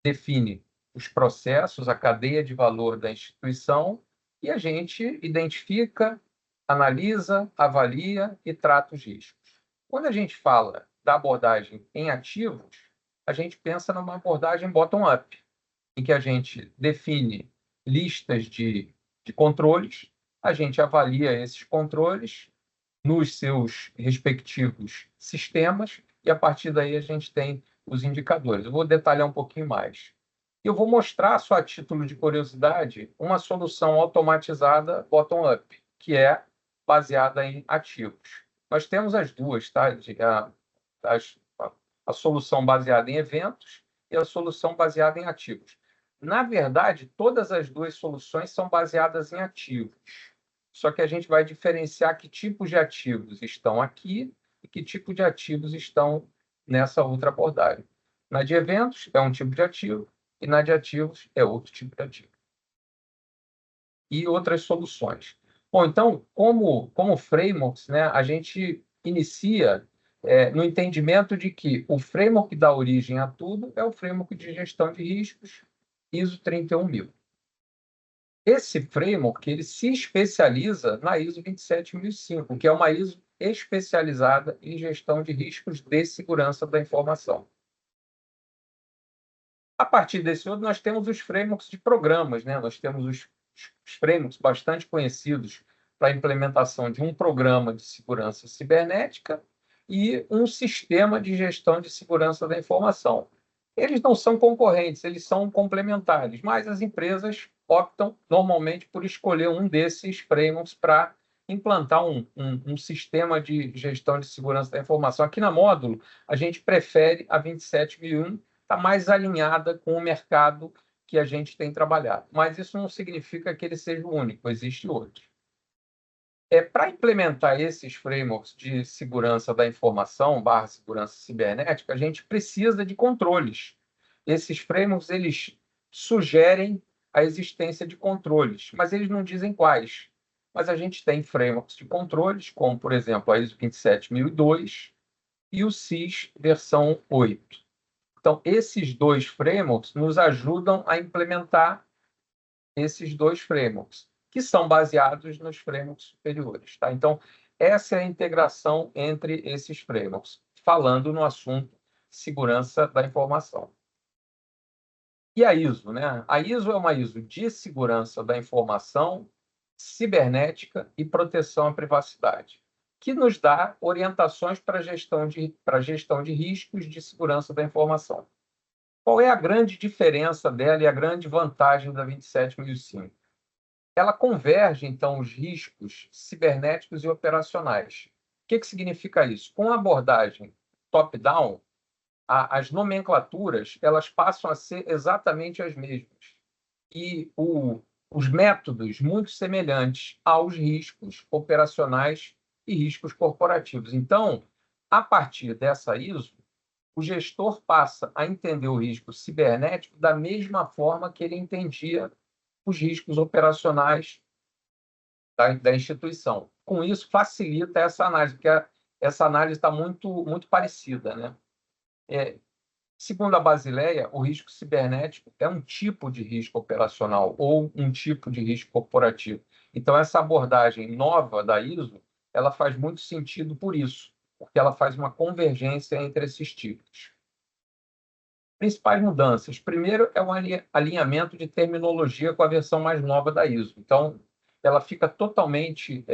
define os processos, a cadeia de valor da instituição e a gente identifica, analisa, avalia e trata os riscos. Quando a gente fala da abordagem em ativos, a gente pensa numa abordagem bottom-up, em que a gente define listas de controles, a gente avalia esses controles nos seus respectivos sistemas e, a partir daí, a gente tem os indicadores. Eu vou detalhar um pouquinho mais. Eu vou mostrar, só a título de curiosidade, uma solução automatizada bottom-up, que é baseada em ativos. Nós temos as duas, tá? A solução baseada em eventos e a solução baseada em ativos. Na verdade, todas as duas soluções são baseadas em ativos. Só que a gente vai diferenciar que tipos de ativos estão aqui e que tipo de ativos estão nessa outra abordagem. Na de eventos é um tipo de ativo e na de ativos é outro tipo de ativo. E outras soluções. Bom, então, como frameworks, né, a gente inicia no entendimento de que o framework que dá origem a tudo é o framework de gestão de riscos ISO 31000. Esse framework ele se especializa na ISO 27005, que é uma ISO especializada em gestão de riscos de segurança da informação. A partir desse outro, nós temos os frameworks de programas, né? Nós temos os frameworks bastante conhecidos para a implementação de um programa de segurança cibernética e um sistema de gestão de segurança da informação. Eles não são concorrentes, eles são complementares, mas as empresas optam normalmente por escolher um desses frameworks para implantar um sistema de gestão de segurança da informação. Aqui na Módulo, a gente prefere a 27001, está mais alinhada com o mercado que a gente tem trabalhado. Mas isso não significa que ele seja o único, existe outro. Para implementar esses frameworks de segurança da informação, segurança cibernética, a gente precisa de controles. Esses frameworks, eles sugerem a existência de controles, mas eles não dizem quais. Mas a gente tem frameworks de controles, como, por exemplo, a ISO 27002 e o CIS versão 8. Então, esses dois frameworks nos ajudam a implementar esses dois frameworks, que são baseados nos frameworks superiores. Tá? Então, essa é a integração entre esses frameworks, falando no assunto segurança da informação. E a ISO, né? A ISO é uma ISO de segurança da informação, cibernética e proteção à privacidade, que nos dá orientações para a gestão de riscos de segurança da informação. Qual é a grande diferença dela e a grande vantagem da 27005? Ela converge, então, os riscos cibernéticos e operacionais. O que significa isso? Com a abordagem top-down, as nomenclaturas elas passam a ser exatamente as mesmas. E os métodos muito semelhantes aos riscos operacionais e riscos corporativos. Então, a partir dessa ISO, o gestor passa a entender o risco cibernético da mesma forma que ele entendia os riscos operacionais da instituição. Com isso, facilita essa análise, porque essa análise está muito parecida, né? Segundo a Basileia, o risco cibernético é um tipo de risco operacional ou um tipo de risco corporativo. Então, essa abordagem nova da ISO, ela faz muito sentido por isso, porque ela faz uma convergência entre esses tipos. Principais mudanças. Primeiro é um alinhamento de terminologia com a versão mais nova da ISO. Então, ela fica totalmente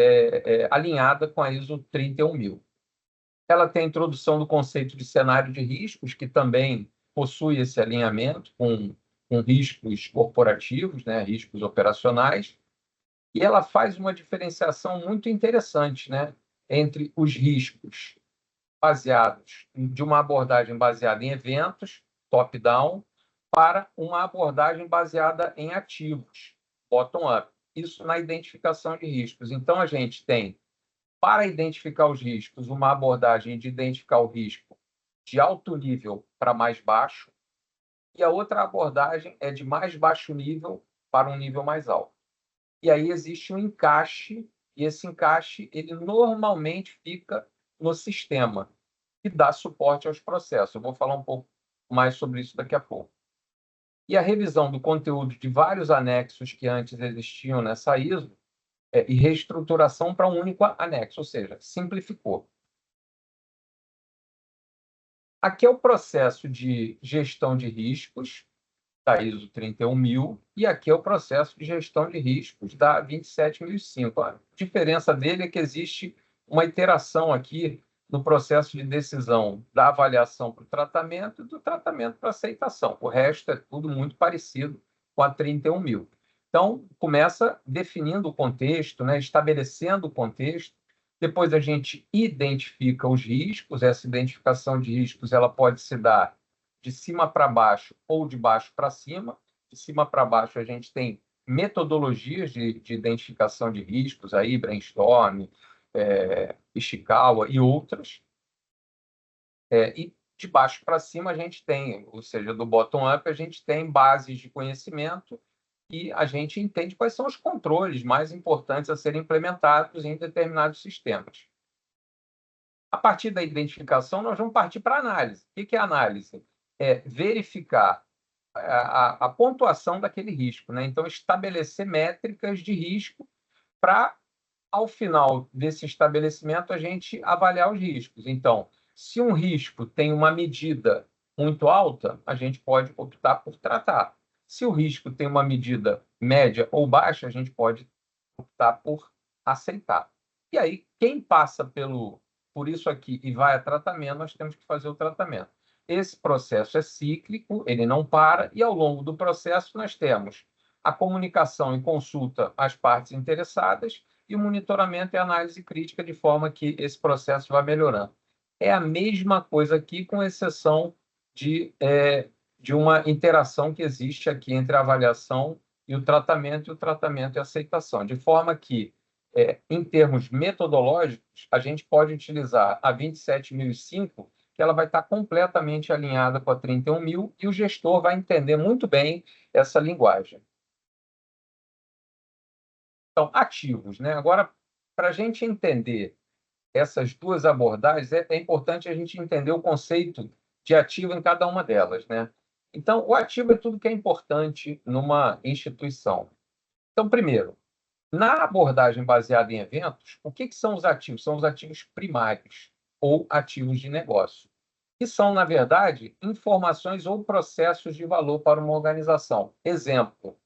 alinhada com a ISO 31000. Ela tem a introdução do conceito de cenário de riscos, que também possui esse alinhamento com riscos corporativos, né, riscos operacionais, e ela faz uma diferenciação muito interessante, né, entre os riscos baseados de uma abordagem baseada em eventos, top-down, para uma abordagem baseada em ativos, bottom-up. Isso na identificação de riscos. Então, a gente tem, para identificar os riscos, uma abordagem de identificar o risco de alto nível para mais baixo, e a outra abordagem é de mais baixo nível para um nível mais alto. E aí existe um encaixe, e esse encaixe ele normalmente fica no sistema, que dá suporte aos processos. Eu vou falar um pouco mais sobre isso daqui a pouco. E a revisão do conteúdo de vários anexos que antes existiam nessa ISO e reestruturação para um único anexo, ou seja, simplificou. Aqui é o processo de gestão de riscos da ISO 31000 e aqui é o processo de gestão de riscos da 27005. A diferença dele é que existe uma iteração aqui no processo de decisão da avaliação para o tratamento e do tratamento para aceitação. O resto é tudo muito parecido com a 31000. Então, começa definindo o contexto, né, estabelecendo o contexto. Depois a gente identifica os riscos. Essa identificação de riscos ela pode se dar de cima para baixo ou de baixo para cima. De cima para baixo a gente tem metodologias de identificação de riscos, aí, brainstorm, Ishikawa e outras. E de baixo para cima a gente tem, ou seja, do bottom-up a gente tem bases de conhecimento e a gente entende quais são os controles mais importantes a serem implementados em determinados sistemas. A partir da identificação, nós vamos partir para a análise. O que é análise? É verificar a pontuação daquele risco, né? Então, estabelecer métricas de risco para, ao final desse estabelecimento, a gente avaliar os riscos. Então, se um risco tem uma medida muito alta, a gente pode optar por tratar. Se o risco tem uma medida média ou baixa, a gente pode optar por aceitar. E aí, quem passa por isso aqui e vai a tratamento, nós temos que fazer o tratamento. Esse processo é cíclico, ele não para, e ao longo do processo nós temos a comunicação e consulta às partes interessadas e o monitoramento e análise crítica de forma que esse processo vá melhorando. É a mesma coisa aqui, com exceção de uma interação que existe aqui entre a avaliação e o tratamento e a aceitação, de forma que, em termos metodológicos, a gente pode utilizar a 27005, que ela vai estar completamente alinhada com a 31000 e o gestor vai entender muito bem essa linguagem. Então, ativos, né? Agora, para a gente entender essas duas abordagens, é importante a gente entender o conceito de ativo em cada uma delas, né? Então, o ativo é tudo que é importante numa instituição. Então, primeiro, na abordagem baseada em eventos, o que são os ativos? São os ativos primários ou ativos de negócio, que são, na verdade, informações ou processos de valor para uma organização. Exemplo,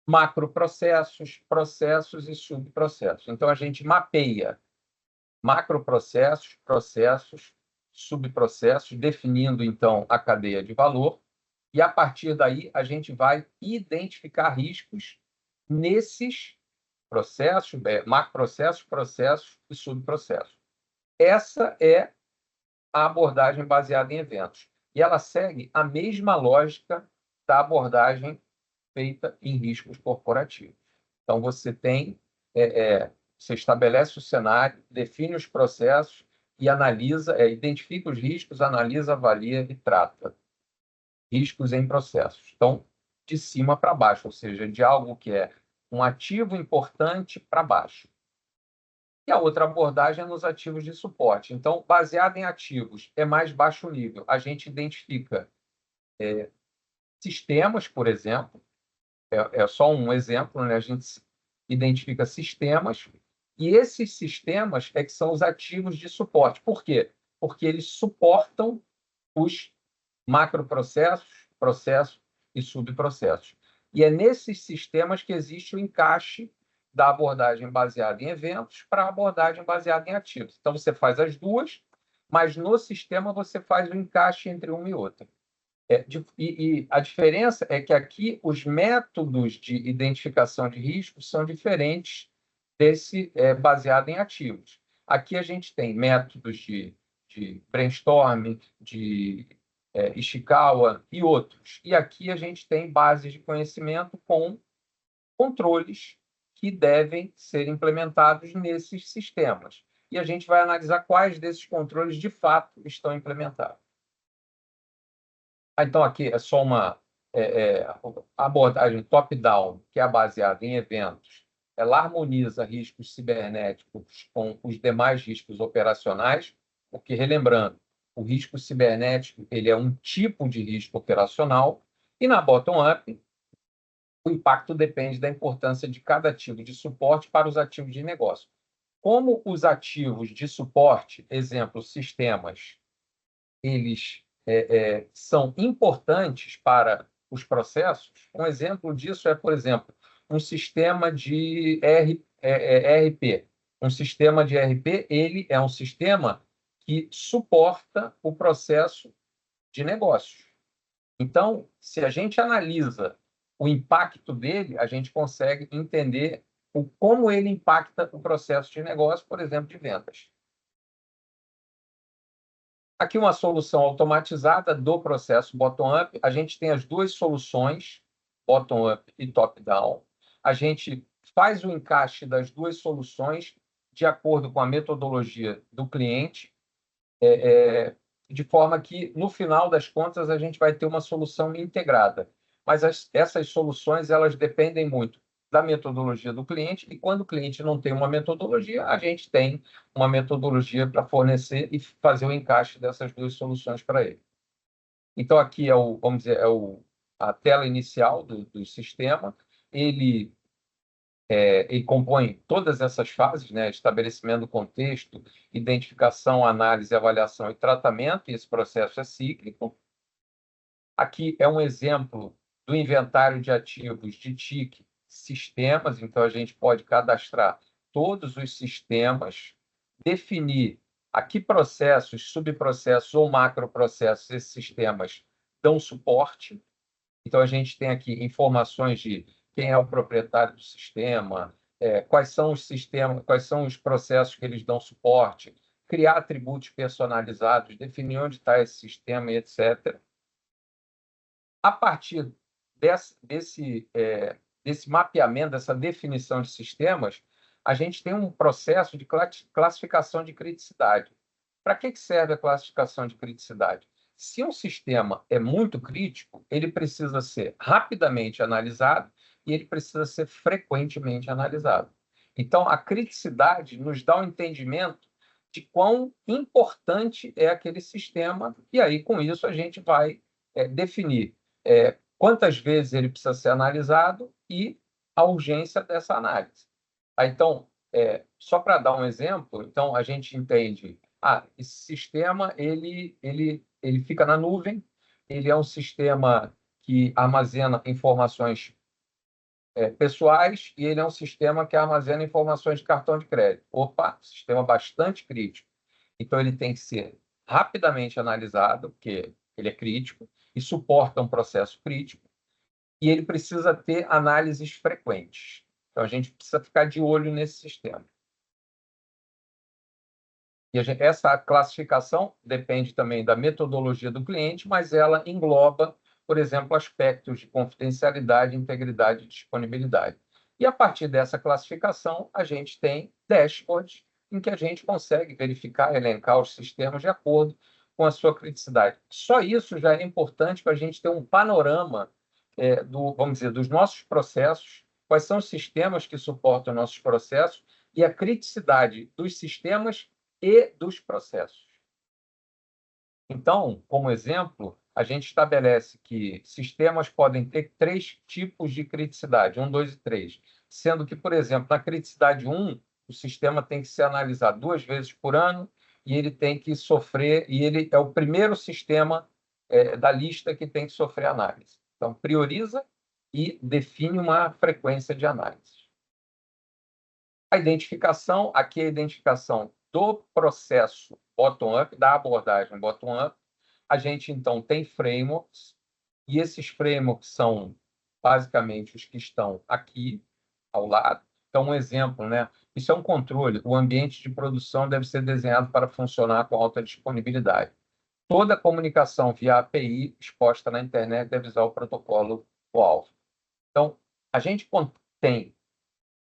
macroprocessos, processos e subprocessos. Então, a gente mapeia macroprocessos, processos, subprocessos, definindo, então, a cadeia de valor. E, a partir daí, a gente vai identificar riscos nesses processos, macroprocessos, processos e subprocessos. Essa é a abordagem baseada em eventos. E ela segue a mesma lógica da abordagem feita em riscos corporativos. Então, você tem, você estabelece o cenário, define os processos e analisa, identifica os riscos, analisa, avalia e trata riscos em processos. Então, de cima para baixo, ou seja, de algo que é um ativo importante para baixo. E a outra abordagem é nos ativos de suporte. Então, baseado em ativos, é mais baixo nível. A gente identifica sistemas, por exemplo, é só um exemplo, né? A gente identifica sistemas, e esses sistemas é que são os ativos de suporte. Por quê? Porque eles suportam os macroprocessos, processos e subprocessos. E é nesses sistemas que existe o encaixe da abordagem baseada em eventos para a abordagem baseada em ativos. Então, você faz as duas, mas no sistema você faz o encaixe entre uma e outra. E a diferença é que aqui os métodos de identificação de riscos são diferentes desse baseado em ativos. Aqui a gente tem métodos de brainstorming, de Ishikawa e outros. E aqui a gente tem bases de conhecimento com controles que devem ser implementados nesses sistemas. E a gente vai analisar quais desses controles de fato estão implementados. Então, aqui é só uma abordagem top-down, que é baseada em eventos. Ela harmoniza riscos cibernéticos com os demais riscos operacionais, porque, relembrando, o risco cibernético ele é um tipo de risco operacional, e na bottom-up, o impacto depende da importância de cada ativo de suporte para os ativos de negócio. Como os ativos de suporte, exemplo, sistemas, eles são importantes para os processos, um exemplo disso é, por exemplo, um sistema de ERP. Um sistema de ERP, ele é um sistema que suporta o processo de negócios. Então, se a gente analisa o impacto dele, a gente consegue entender como ele impacta o processo de negócio, por exemplo, de vendas. Aqui uma solução automatizada do processo bottom-up. A gente tem as duas soluções, bottom-up e top-down. A gente faz o encaixe das duas soluções de acordo com a metodologia do cliente, de forma que, no final das contas, a gente vai ter uma solução integrada. Mas essas soluções elas dependem muito da metodologia do cliente, e quando o cliente não tem uma metodologia, a gente tem uma metodologia para fornecer e fazer o encaixe dessas duas soluções para ele. Então, aqui é vamos dizer, a tela inicial do sistema. Ele compõe todas essas fases, né? Estabelecimento do contexto, identificação, análise, avaliação e tratamento, e esse processo é cíclico. Aqui é um exemplo do inventário de ativos de TIC sistemas, então a gente pode cadastrar todos os sistemas, definir a que processos, subprocessos ou macroprocessos esses sistemas dão suporte. Então a gente tem aqui informações de quem é o proprietário do sistema, quais são os sistemas, quais são os processos que eles dão suporte, criar atributos personalizados, definir onde está esse sistema e etc. A partir desse mapeamento, dessa definição de sistemas, a gente tem um processo de classificação de criticidade. Para que serve a classificação de criticidade? Se um sistema é muito crítico, ele precisa ser rapidamente analisado e ele precisa ser frequentemente analisado. Então, a criticidade nos dá um entendimento de quão importante é aquele sistema, e aí, com isso, a gente vai definir quantas vezes ele precisa ser analisado e a urgência dessa análise. Então, só para dar um exemplo, então a gente entende, esse sistema ele fica na nuvem, ele é um sistema que armazena informações pessoais e ele é um sistema que armazena informações de cartão de crédito. Opa, sistema bastante crítico. Então, ele tem que ser rapidamente analisado, porque ele é crítico, e suporta um processo crítico, e ele precisa ter análises frequentes. Então, a gente precisa ficar de olho nesse sistema. E essa classificação depende também da metodologia do cliente, mas ela engloba, por exemplo, aspectos de confidencialidade, integridade e disponibilidade. E, a partir dessa classificação, a gente tem dashboards em que a gente consegue verificar, elencar os sistemas de acordo com a sua criticidade. Só isso já é importante para a gente ter um panorama vamos dizer, dos nossos processos, quais são os sistemas que suportam nossos processos e a criticidade dos sistemas e dos processos. Então, como exemplo, a gente estabelece que sistemas podem ter 3 tipos de criticidade, 1, 2 e 3, sendo que, por exemplo, na criticidade 1, o sistema tem que ser analisado 2 vezes por ano e ele tem que sofrer, e ele é o primeiro sistema da lista que tem que sofrer análise. Então, prioriza e define uma frequência de análise. A identificação, aqui é a identificação do processo bottom-up, da abordagem bottom-up. A gente, então, tem frameworks, e esses frameworks são, basicamente, os que estão aqui, ao lado. Então, um exemplo, né? Isso é um controle. O ambiente de produção deve ser desenhado para funcionar com alta disponibilidade. Toda comunicação via API exposta na internet deve usar o protocolo OAuth. Então, a gente tem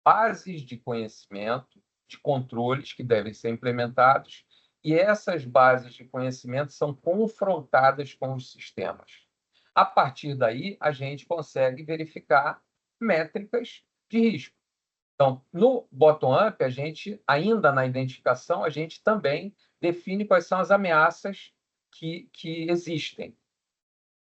bases de conhecimento, de controles que devem ser implementados, e essas bases de conhecimento são confrontadas com os sistemas. A partir daí, a gente consegue verificar métricas de risco. Então, no bottom-up, a gente, ainda na identificação, a gente também define quais são as ameaças que existem.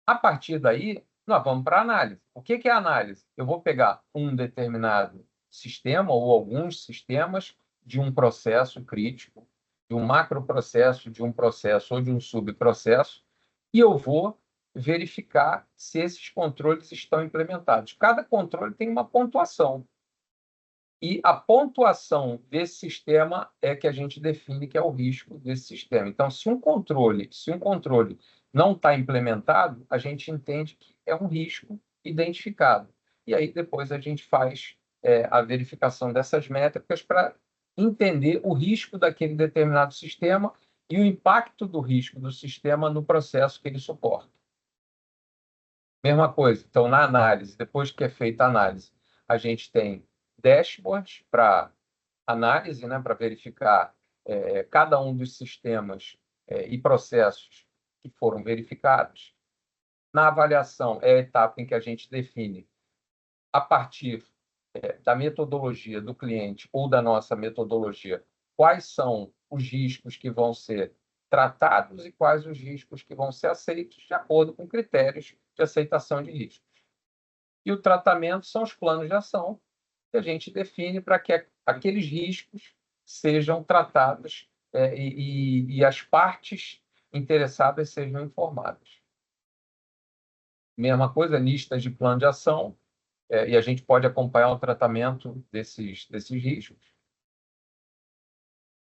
A partir daí, nós vamos para a análise. O que é a análise? Eu vou pegar um determinado sistema ou alguns sistemas de um processo crítico, de um macroprocesso, de um processo ou de um subprocesso, e eu vou verificar se esses controles estão implementados. Cada controle tem uma pontuação. E a pontuação desse sistema é que a gente define que é o risco desse sistema. Então, se um controle não está implementado, a gente entende que é um risco identificado. E aí, depois, a gente faz a verificação dessas métricas para entender o risco daquele determinado sistema e o impacto do risco do sistema no processo que ele suporta. Mesma coisa. Então, na análise, depois que é feita a análise, a gente tem dashboards para análise, né, para verificar cada um dos sistemas e processos que foram verificados. Na avaliação, é a etapa em que a gente define, a partir da metodologia do cliente ou da nossa metodologia, quais são os riscos que vão ser tratados e quais os riscos que vão ser aceitos de acordo com critérios de aceitação de riscos. E o tratamento são os planos de ação que a gente define para que aqueles riscos sejam tratados e as partes interessadas sejam informadas. Mesma coisa, listas de plano de ação, e a gente pode acompanhar o tratamento desses riscos.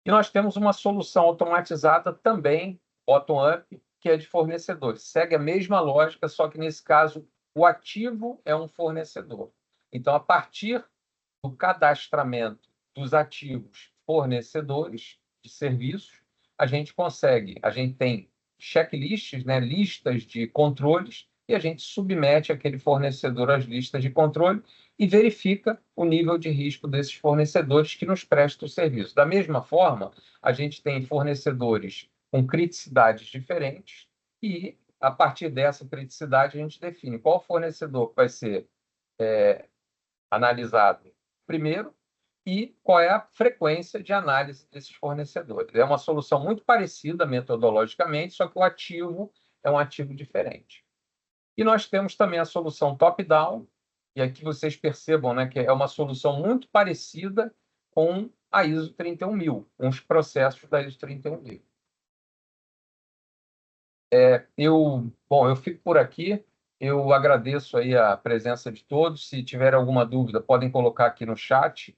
E nós temos uma solução automatizada também, bottom-up, que é de fornecedores. Segue a mesma lógica, só que, nesse caso, o ativo é um fornecedor. Então, a partir do cadastramento dos ativos fornecedores de serviços, a gente tem checklists, né, listas de controles, e a gente submete aquele fornecedor às listas de controle e verifica o nível de risco desses fornecedores que nos prestam o serviço. Da mesma forma, a gente tem fornecedores com criticidades diferentes e, a partir dessa criticidade, a gente define qual fornecedor vai ser analisado primeiro e qual é a frequência de análise desses fornecedores. É uma solução muito parecida metodologicamente, só que o ativo é um ativo diferente. E nós temos também a solução top-down, e aqui vocês percebam, né, que é uma solução muito parecida com a ISO 31000, com os processos da ISO 31000. Eu fico por aqui. Eu agradeço aí a presença de todos. Se tiver alguma dúvida, podem colocar aqui no chat.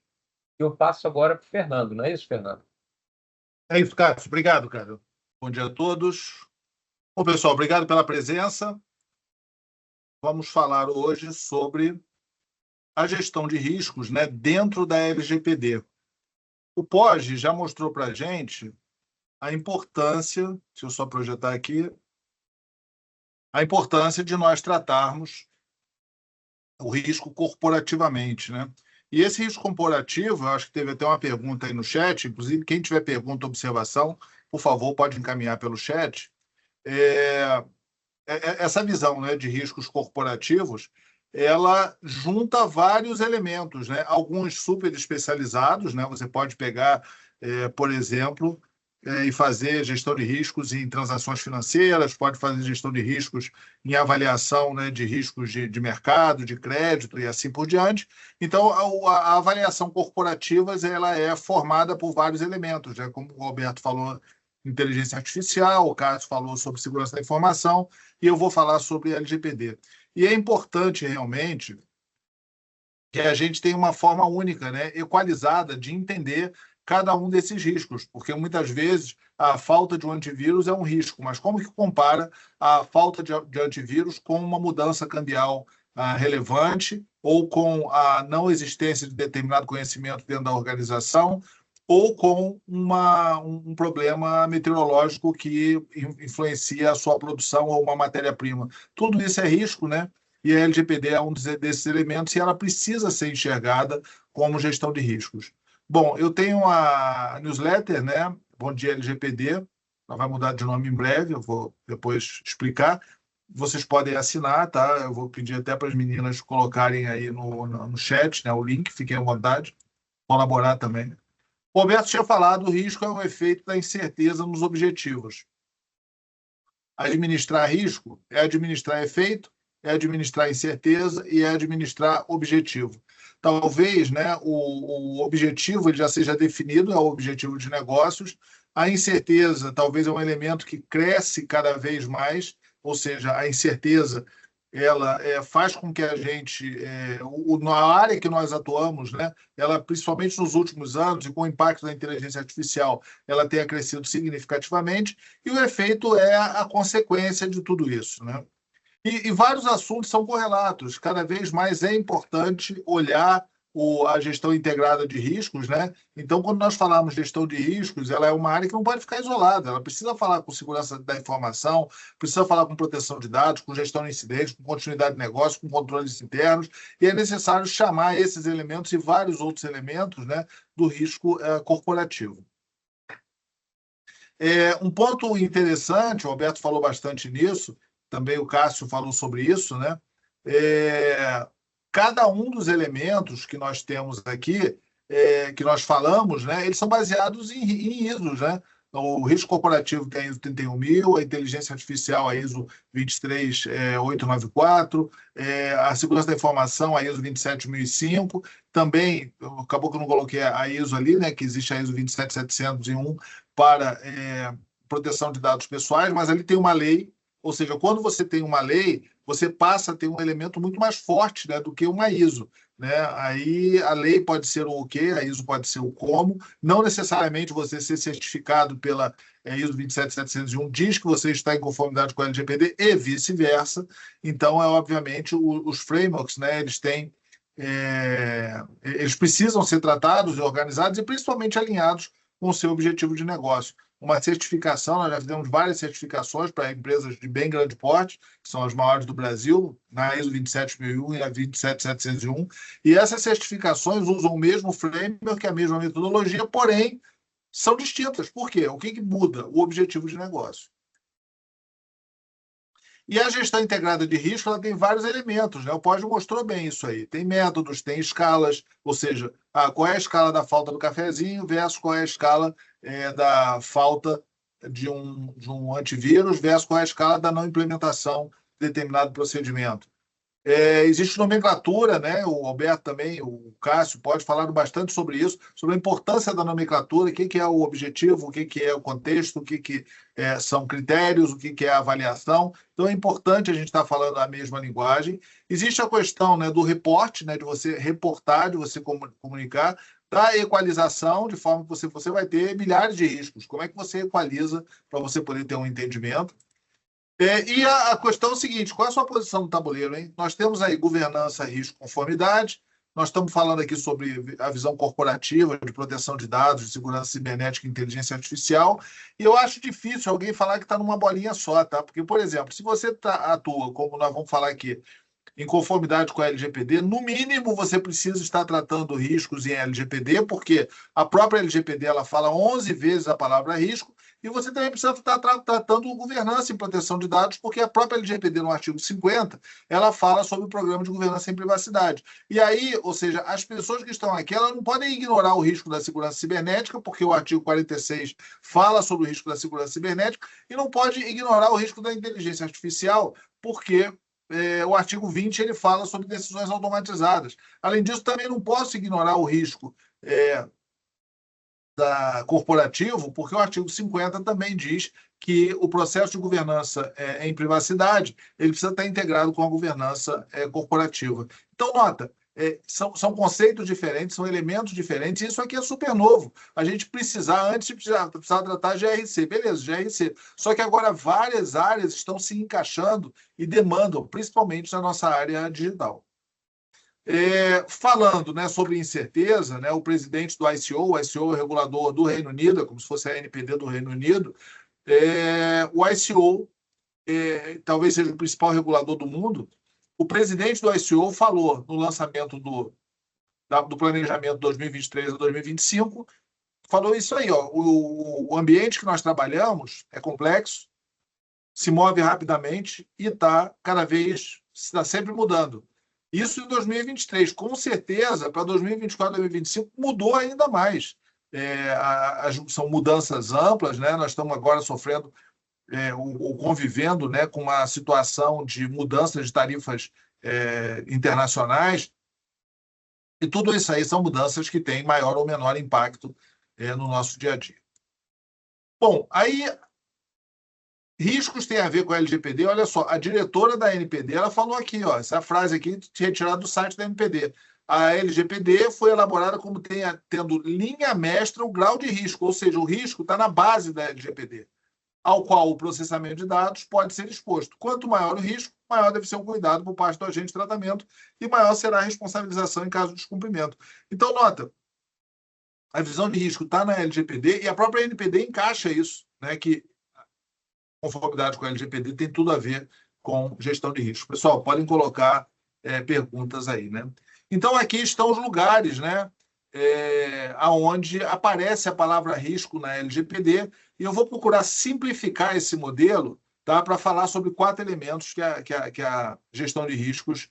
Eu passo agora para o Fernando, não é isso, Fernando? É isso, Cássio. Obrigado, cara. Bom dia a todos. Bom, pessoal, obrigado pela presença. vamos falar hoje sobre a gestão de riscos, né, dentro da LGPD. O POG já mostrou para a gente a importância, se eu só projetar aqui, a importância de nós tratarmos o risco corporativamente, né? E esse risco corporativo, eu acho que teve até uma pergunta aí no chat, inclusive quem tiver pergunta ou observação, por favor, pode encaminhar pelo chat. Essa visão, né, de riscos corporativos, ela junta vários elementos, né? Alguns super especializados, né? Você pode pegar, por exemplo, e fazer gestão de riscos em transações financeiras, pode fazer gestão de riscos em avaliação, né, de riscos de mercado, de crédito e assim por diante. Então, a avaliação corporativa ela é formada por vários elementos, né? Como o Roberto falou, inteligência artificial, o Cássio falou sobre segurança da informação, e eu vou falar sobre LGPD. E é importante, realmente, que a gente tenha uma forma única, né, equalizada, de entender cada um desses riscos, porque muitas vezes a falta de um antivírus é um risco, mas como que compara a falta de antivírus com uma mudança cambial relevante ou com a não existência de determinado conhecimento dentro da organização ou com um problema meteorológico que influencia a sua produção ou uma matéria-prima. Tudo isso é risco, né? E a LGPD é um desses elementos e ela precisa ser enxergada como gestão de riscos. Bom, eu tenho a newsletter, né? Bom Dia LGPD, ela vai mudar de nome em breve, eu vou depois explicar. Vocês podem assinar, tá? Eu vou pedir até para as meninas colocarem aí no chat, né, o link, fiquem à vontade, colaborar também. O Roberto tinha falado, o risco é um efeito da incerteza nos objetivos. Administrar risco é administrar efeito, é administrar incerteza e é administrar objetivo. Talvez, né, o objetivo ele já seja definido, é o objetivo de negócios. A incerteza talvez é um elemento que cresce cada vez mais, ou seja, a incerteza ela faz com que a gente, na área que nós atuamos, né, ela, principalmente nos últimos anos, e com o impacto da inteligência artificial, ela tenha crescido significativamente, e o efeito é a consequência de tudo isso, né? E vários assuntos são correlatos. Cada vez mais é importante olhar a gestão integrada de riscos, né? Então, quando nós falamos de gestão de riscos, ela é uma área que não pode ficar isolada. Ela precisa falar com segurança da informação, precisa falar com proteção de dados, com gestão de incidentes, com continuidade de negócio, com controles internos. E é necessário chamar esses elementos e vários outros elementos, né, do risco corporativo. Um ponto interessante, o Roberto falou bastante nisso, também o Cássio falou sobre isso, né? Cada um dos elementos que nós temos aqui, que nós falamos, né, eles são baseados em ISOs, né? O risco corporativo tem a ISO 31000, a inteligência artificial, a ISO 23894, a segurança da informação, a ISO 27005, também, acabou que eu não coloquei a ISO ali, né, que existe a ISO 27701 para proteção de dados pessoais, mas ali tem uma lei. Ou seja, quando você tem uma lei, você passa a ter um elemento muito mais forte, né, do que uma ISO, né? Aí a lei pode ser o quê, a ISO pode ser o como. Não necessariamente você ser certificado pela ISO 27701 diz que você está em conformidade com a LGPD e vice-versa. Então, obviamente, os frameworks, né, eles precisam ser tratados e organizados e principalmente alinhados com o seu objetivo de negócio. Uma certificação, nós já fizemos várias certificações para empresas de bem grande porte, que são as maiores do Brasil, na ISO 27001 e a 27701, e essas certificações usam o mesmo framework, a mesma metodologia, porém são distintas. Por quê? O que muda? O objetivo de negócio. E a gestão integrada de risco ela tem vários elementos, né? O POG mostrou bem isso aí. Tem métodos, tem escalas, ou seja, qual é a escala da falta do cafezinho versus qual é a escala da falta de um antivírus versus qual é a escala da não implementação de determinado procedimento. Existe nomenclatura, né? O Alberto também, o Cássio pode falar bastante sobre isso, sobre a importância da nomenclatura, o que é o objetivo, o que é o contexto, o que são critérios, o que é a avaliação. Então é importante a gente estar falando a mesma linguagem. Existe a questão, né, do reporte, né, de você reportar, de você comunicar, da equalização, de forma que você vai ter milhares de riscos. Como é que você equaliza para você poder ter um entendimento? E a questão é o seguinte: qual é a sua posição no tabuleiro, hein? Nós temos aí governança, risco, conformidade. Nós estamos falando aqui sobre a visão corporativa de proteção de dados, de segurança cibernética e inteligência artificial. E eu acho difícil alguém falar que está numa bolinha só, tá? Porque, por exemplo, se você atua, como nós vamos falar aqui, em conformidade com a LGPD, no mínimo você precisa estar tratando riscos em LGPD, porque a própria LGPD ela fala 11 vezes a palavra risco, e você também precisa estar tratando governança em proteção de dados, porque a própria LGPD, no artigo 50, ela fala sobre o programa de governança em privacidade. E aí, ou seja, as pessoas que estão aqui, elas não podem ignorar o risco da segurança cibernética, porque o artigo 46 fala sobre o risco da segurança cibernética, e não pode ignorar o risco da inteligência artificial, porque o artigo 20 ele fala sobre decisões automatizadas. Além disso, também não posso ignorar o risco corporativo, porque o artigo 50 também diz que o processo de governança em privacidade ele precisa estar integrado com a governança corporativa. Então, nota, são conceitos diferentes, são elementos diferentes, e isso aqui é super novo. A gente antes precisava tratar GRC, beleza, GRC. Só que agora várias áreas estão se encaixando e demandam, principalmente na nossa área digital. Falando, né, sobre incerteza, né, o presidente do ICO, o ICO é o regulador do Reino Unido, é como se fosse a NPD do Reino Unido, o ICO talvez seja o principal regulador do mundo. O presidente do ICO falou no lançamento do planejamento 2023 a 2025, falou isso aí, ó, o ambiente que nós trabalhamos é complexo, se move rapidamente e está sempre mudando. Isso em 2023. Com certeza, para 2024, 2025, mudou ainda mais. São mudanças amplas, né? Nós estamos agora sofrendo ou convivendo, né, com uma situação de mudança de tarifas internacionais, e tudo isso aí são mudanças que têm maior ou menor impacto no nosso dia a dia. Bom, aí riscos tem a ver com a LGPD. Olha só, a diretora da NPD ela falou aqui, ó, essa frase aqui retirada do site da NPD. A LGPD foi elaborada como tendo linha mestra o grau de risco, ou seja, o risco está na base da LGPD, ao qual o processamento de dados pode ser exposto. Quanto maior o risco, maior deve ser o cuidado por parte do agente de tratamento e maior será a responsabilização em caso de descumprimento. Então, nota, a visão de risco está na LGPD e a própria NPD encaixa isso, né, que conformidade com a LGPD tem tudo a ver com gestão de risco. Pessoal, podem colocar perguntas aí, né? Então, aqui estão os lugares, né, aonde aparece a palavra risco na LGPD, e eu vou procurar simplificar esse modelo, tá, para falar sobre 4 elementos que a gestão de riscos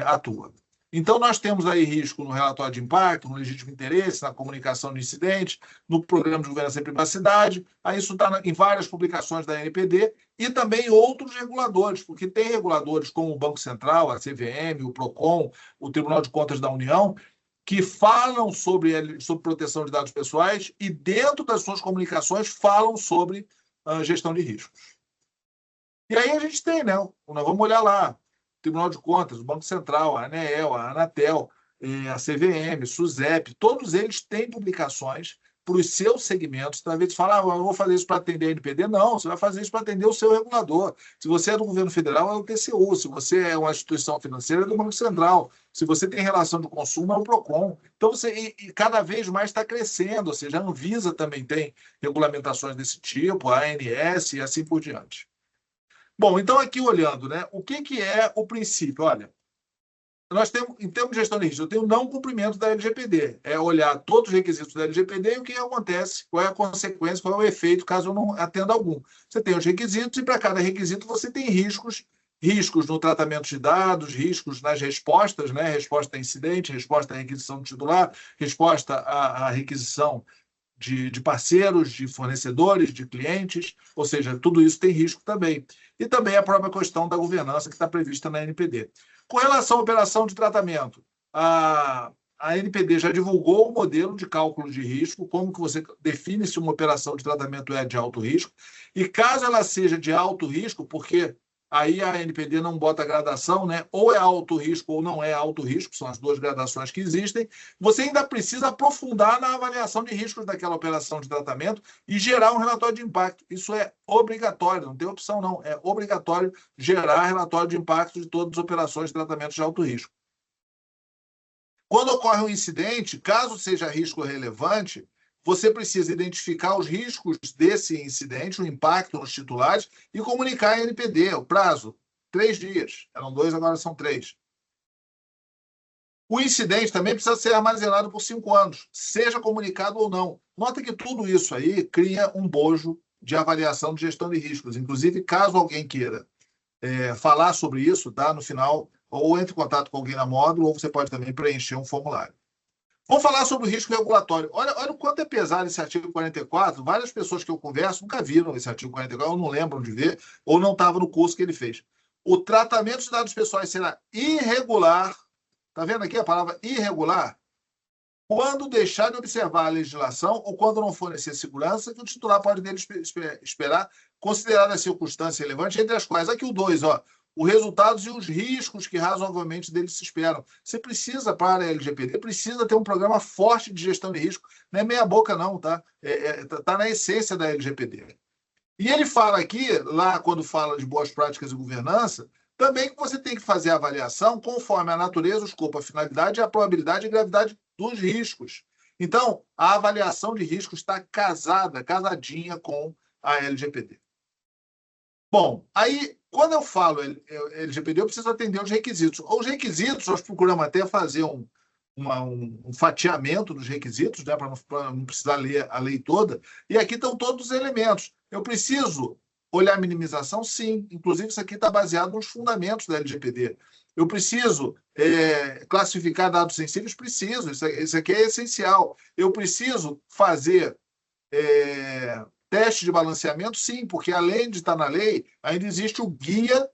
atua. Então, nós temos aí risco no relatório de impacto, no legítimo interesse, na comunicação de incidentes, no programa de governança e privacidade. Aí isso está em várias publicações da NPD e também outros reguladores, porque tem reguladores como o Banco Central, a CVM, o PROCON, o Tribunal de Contas da União, que falam sobre proteção de dados pessoais e, dentro das suas comunicações, falam sobre gestão de riscos. E aí a gente tem, né? Nós vamos olhar lá. Tribunal de Contas, o Banco Central, a ANEEL, a Anatel, a CVM, SUSEP, todos eles têm publicações para os seus segmentos. Talvez você fale, eu vou fazer isso para atender a NPD. Não, você vai fazer isso para atender o seu regulador. Se você é do governo federal, é o TCU. Se você é uma instituição financeira, é do Banco Central. Se você tem relação de consumo, é o PROCON. Então, e cada vez mais está crescendo, ou seja, a Anvisa também tem regulamentações desse tipo, a ANS e assim por diante. Bom, então aqui olhando, né, o que é o princípio? Olha, nós temos, em termos de gestão de risco, eu tenho o não cumprimento da LGPD. É olhar todos os requisitos da LGPD e o que acontece, qual é a consequência, qual é o efeito, caso eu não atenda algum. Você tem os requisitos e para cada requisito você tem riscos no tratamento de dados, riscos nas respostas, né, resposta a incidente, resposta à requisição do titular, resposta à requisição de parceiros, de fornecedores, de clientes, ou seja, tudo isso tem risco também. E também a própria questão da governança que está prevista na NPD. Com relação à operação de tratamento, a NPD já divulgou o modelo de cálculo de risco, como que você define se uma operação de tratamento é de alto risco, e caso ela seja de alto risco, porque aí a ANPD não bota gradação, né? Ou é alto risco ou não é alto risco, são as duas gradações que existem. Você ainda precisa aprofundar na avaliação de riscos daquela operação de tratamento e gerar um relatório de impacto. Isso é obrigatório, não tem opção não, é obrigatório gerar relatório de impacto de todas as operações de tratamento de alto risco. Quando ocorre um incidente, caso seja risco relevante, você precisa identificar os riscos desse incidente, o impacto nos titulares, e comunicar à ANPD. O prazo, 3 dias. Eram 2, agora são 3. O incidente também precisa ser armazenado por 5 anos, seja comunicado ou não. Nota que tudo isso aí cria um bojo de avaliação de gestão de riscos. Inclusive, caso alguém queira falar sobre isso, tá? No final, ou entre em contato com alguém na módulo, ou você pode também preencher um formulário. Vamos falar sobre o risco regulatório. Olha o quanto é pesado esse artigo 44. Várias pessoas que eu converso nunca viram esse artigo 44, ou não lembram de ver, ou não estavam no curso que ele fez. O tratamento de dados pessoais será irregular. Está vendo aqui a palavra irregular? Quando deixar de observar a legislação ou quando não fornecer segurança, que o titular pode dele esperar, considerada a circunstância relevante, entre as quais, aqui o 2, os resultados e os riscos que razoavelmente deles se esperam. Você precisa, para a LGPD, precisa ter um programa forte de gestão de risco. Não é meia boca, não, tá? Tá na essência da LGPD. E ele fala aqui, lá quando fala de boas práticas e governança, também que você tem que fazer a avaliação conforme a natureza, o escopo, a finalidade, a probabilidade e gravidade dos riscos. Então, a avaliação de riscos está casadinha com a LGPD. Bom, aí, quando eu falo LGPD, eu preciso atender os requisitos. Os requisitos, nós procuramos até fazer um fatiamento dos requisitos, né, para não precisar ler a lei toda, e aqui estão todos os elementos. Eu preciso olhar a minimização? Sim. Inclusive, isso aqui está baseado nos fundamentos da LGPD. Eu preciso classificar dados sensíveis? Preciso. Isso aqui é essencial. Eu preciso fazer teste de balanceamento? Sim, porque além de estar na lei, ainda existe o guia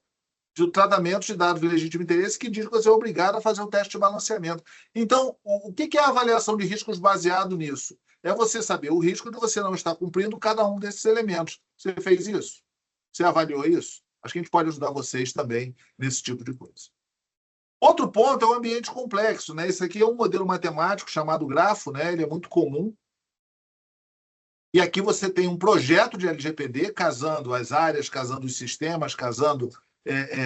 de tratamento de dados de legítimo interesse que diz que você é obrigado a fazer o teste de balanceamento. Então, o que é a avaliação de riscos baseado nisso? É você saber o risco de você não estar cumprindo cada um desses elementos. Você fez isso? Você avaliou isso? Acho que a gente pode ajudar vocês também nesse tipo de coisa. Outro ponto é o ambiente complexo, né? Esse aqui é um modelo matemático chamado grafo, né? Ele é muito comum. E aqui você tem um projeto de LGPD casando as áreas, casando os sistemas, casando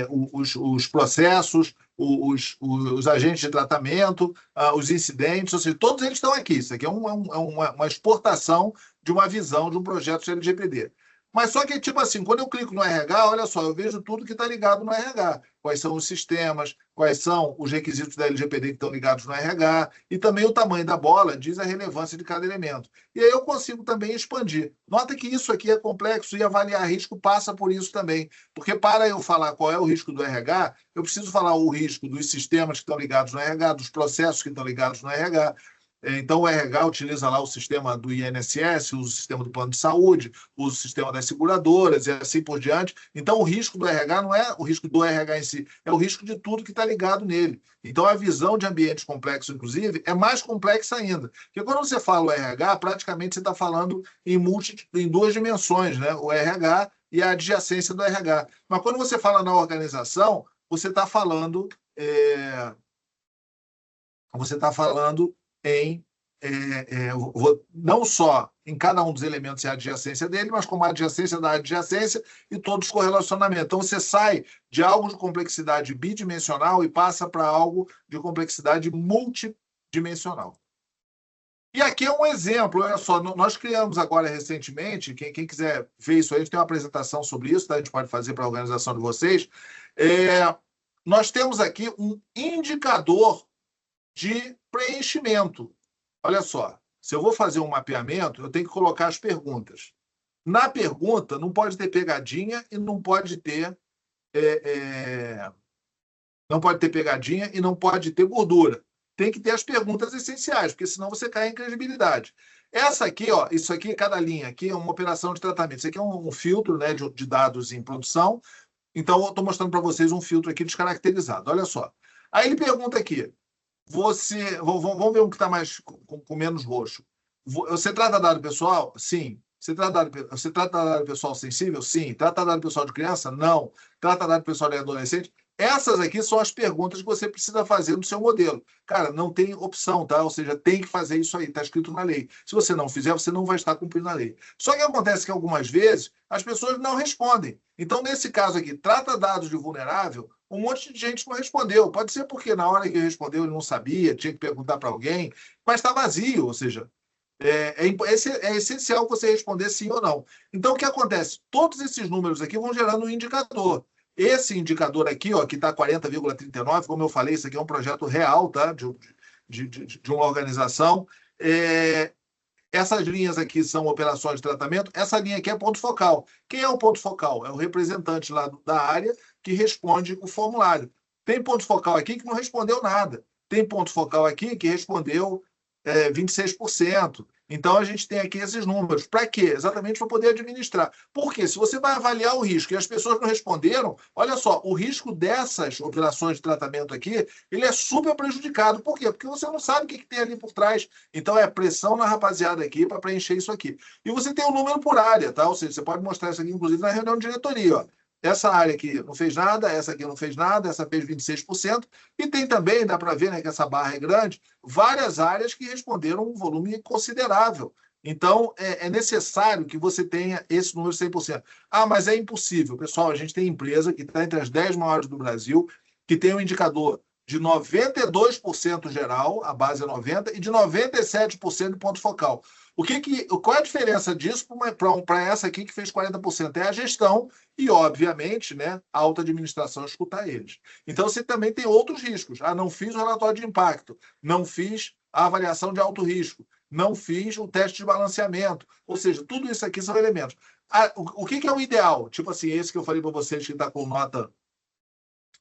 os processos, os agentes de tratamento, os incidentes, ou seja, todos eles estão aqui. Isso aqui é uma exportação de uma visão de um projeto de LGPD. Mas só que, tipo assim, quando eu clico no RH, olha só, eu vejo tudo que está ligado no RH. Quais são os sistemas, quais são os requisitos da LGPD que estão ligados no RH, e também o tamanho da bola diz a relevância de cada elemento. E aí eu consigo também expandir. Nota que isso aqui é complexo e avaliar risco passa por isso também. Porque para eu falar qual é o risco do RH, eu preciso falar o risco dos sistemas que estão ligados no RH, dos processos que estão ligados no RH. Então, o RH utiliza lá o sistema do INSS, usa o sistema do plano de saúde, usa o sistema das seguradoras e assim por diante. Então, o risco do RH não é o risco do RH em si, é o risco de tudo que está ligado nele. Então, a visão de ambientes complexos, inclusive, é mais complexa ainda. Porque quando você fala o RH, praticamente você está falando em duas dimensões, né? O RH e a adjacência do RH. Mas quando você fala na organização, você está falando não só em cada um dos elementos e a adjacência dele, mas como a adjacência da adjacência e todos os correlacionamentos. Então, você sai de algo de complexidade bidimensional e passa para algo de complexidade multidimensional. E aqui é um exemplo, olha só, nós criamos agora recentemente, quem quiser ver isso aí, a gente tem uma apresentação sobre isso, tá? A gente pode fazer para a organização de vocês. Nós temos aqui um indicador de preenchimento. Olha só, se eu vou fazer um mapeamento, eu tenho que colocar as perguntas. Na pergunta, não pode ter pegadinha e não pode ter pegadinha e não pode ter gordura. Tem que ter as perguntas essenciais, porque senão você cai em credibilidade. Essa aqui, isso aqui, cada linha aqui é uma operação de tratamento. Isso aqui é um filtro, né, de dados em produção. Então, eu estou mostrando para vocês um filtro aqui descaracterizado. Olha só. Aí ele pergunta aqui, vamos ver um que está mais com menos roxo. Você trata dado pessoal? Sim. Você trata dado pessoal sensível? Sim. Trata dado pessoal de criança? Não. Trata dado pessoal de adolescente? Essas aqui são as perguntas que você precisa fazer no seu modelo. Cara, não tem opção, tá? Ou seja, tem que fazer isso aí, está escrito na lei. Se você não fizer, você não vai estar cumprindo a lei. Só que acontece que algumas vezes as pessoas não respondem. Então, nesse caso aqui, trata dados de vulnerável, um monte de gente não respondeu. Pode ser porque na hora que respondeu ele não sabia, tinha que perguntar para alguém, mas está vazio, ou seja, é essencial você responder sim ou não. Então, o que acontece? Todos esses números aqui vão gerando um indicador. Esse indicador aqui, ó, que está 40,39, como eu falei, isso aqui é um projeto real, tá? de uma organização. Essas linhas aqui são operações de tratamento. Essa linha aqui é ponto focal. Quem é o ponto focal? É o representante lá da área que responde o formulário. Tem ponto focal aqui que não respondeu nada. Tem ponto focal aqui que respondeu 26%. Então, a gente tem aqui esses números. Para quê? Exatamente para poder administrar. Porque se você vai avaliar o risco e as pessoas não responderam, olha só, o risco dessas operações de tratamento aqui, ele é super prejudicado. Por quê? Porque você não sabe o que tem ali por trás. Então, é pressão na rapaziada aqui para preencher isso aqui. E você tem um número por área, tá? Ou seja, você pode mostrar isso aqui, inclusive, na reunião de diretoria, ó. Essa área aqui não fez nada, essa aqui não fez nada, essa fez 26%. E tem também, dá para ver, né, que essa barra é grande, várias áreas que responderam um volume considerável. Então, é necessário que você tenha esse número 100%. Ah, mas é impossível. Pessoal, a gente tem empresa que está entre as 10 maiores do Brasil, que tem um indicador de 92% geral, a base é 90%, e de 97% de ponto focal. Qual é a diferença disso para essa aqui que fez 40%? É a gestão e, obviamente, né, a alta administração escutar eles. Então, você também tem outros riscos. Ah, não fiz o relatório de impacto, não fiz a avaliação de alto risco, não fiz o teste de balanceamento. Ou seja, tudo isso aqui são elementos. O que é o ideal? Tipo assim, esse que eu falei para vocês que está com nota,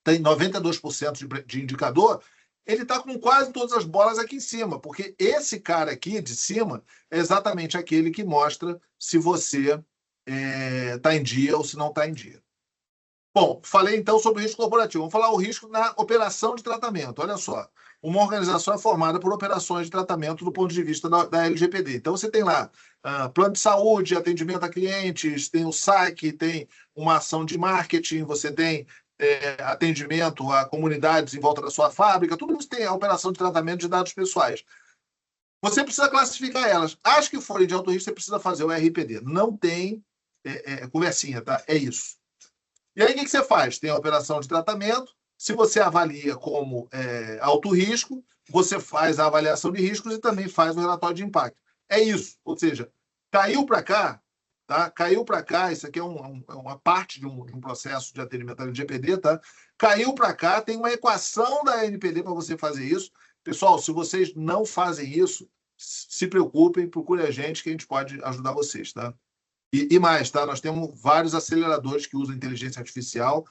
tem 92% de indicador, ele está com quase todas as bolas aqui em cima, porque esse cara aqui de cima é exatamente aquele que mostra se você está em dia ou se não está em dia. Bom, falei então sobre o risco corporativo. Vamos falar o risco na operação de tratamento. Olha só, uma organização é formada por operações de tratamento do ponto de vista da LGPD. Então, você tem lá plano de saúde, atendimento a clientes, tem o SAC, tem uma ação de marketing, você tem atendimento a comunidades em volta da sua fábrica, tudo isso tem a operação de tratamento de dados pessoais. Você precisa classificar elas. As que forem de alto risco, você precisa fazer o RPD. Não tem conversinha, tá? É isso. E aí, o que você faz? Tem a operação de tratamento. Se você avalia como alto risco, você faz a avaliação de riscos e também faz o relatório de impacto. É isso. Ou seja, caiu para cá, tá? Caiu para cá, isso aqui é uma parte de um processo de atendimento LGPD, tá? Caiu para cá, tem uma equação da NPD para você fazer isso. Pessoal, se vocês não fazem isso, se preocupem, procure a gente que a gente pode ajudar vocês, tá? E mais, tá? Nós temos vários aceleradores que usam inteligência artificial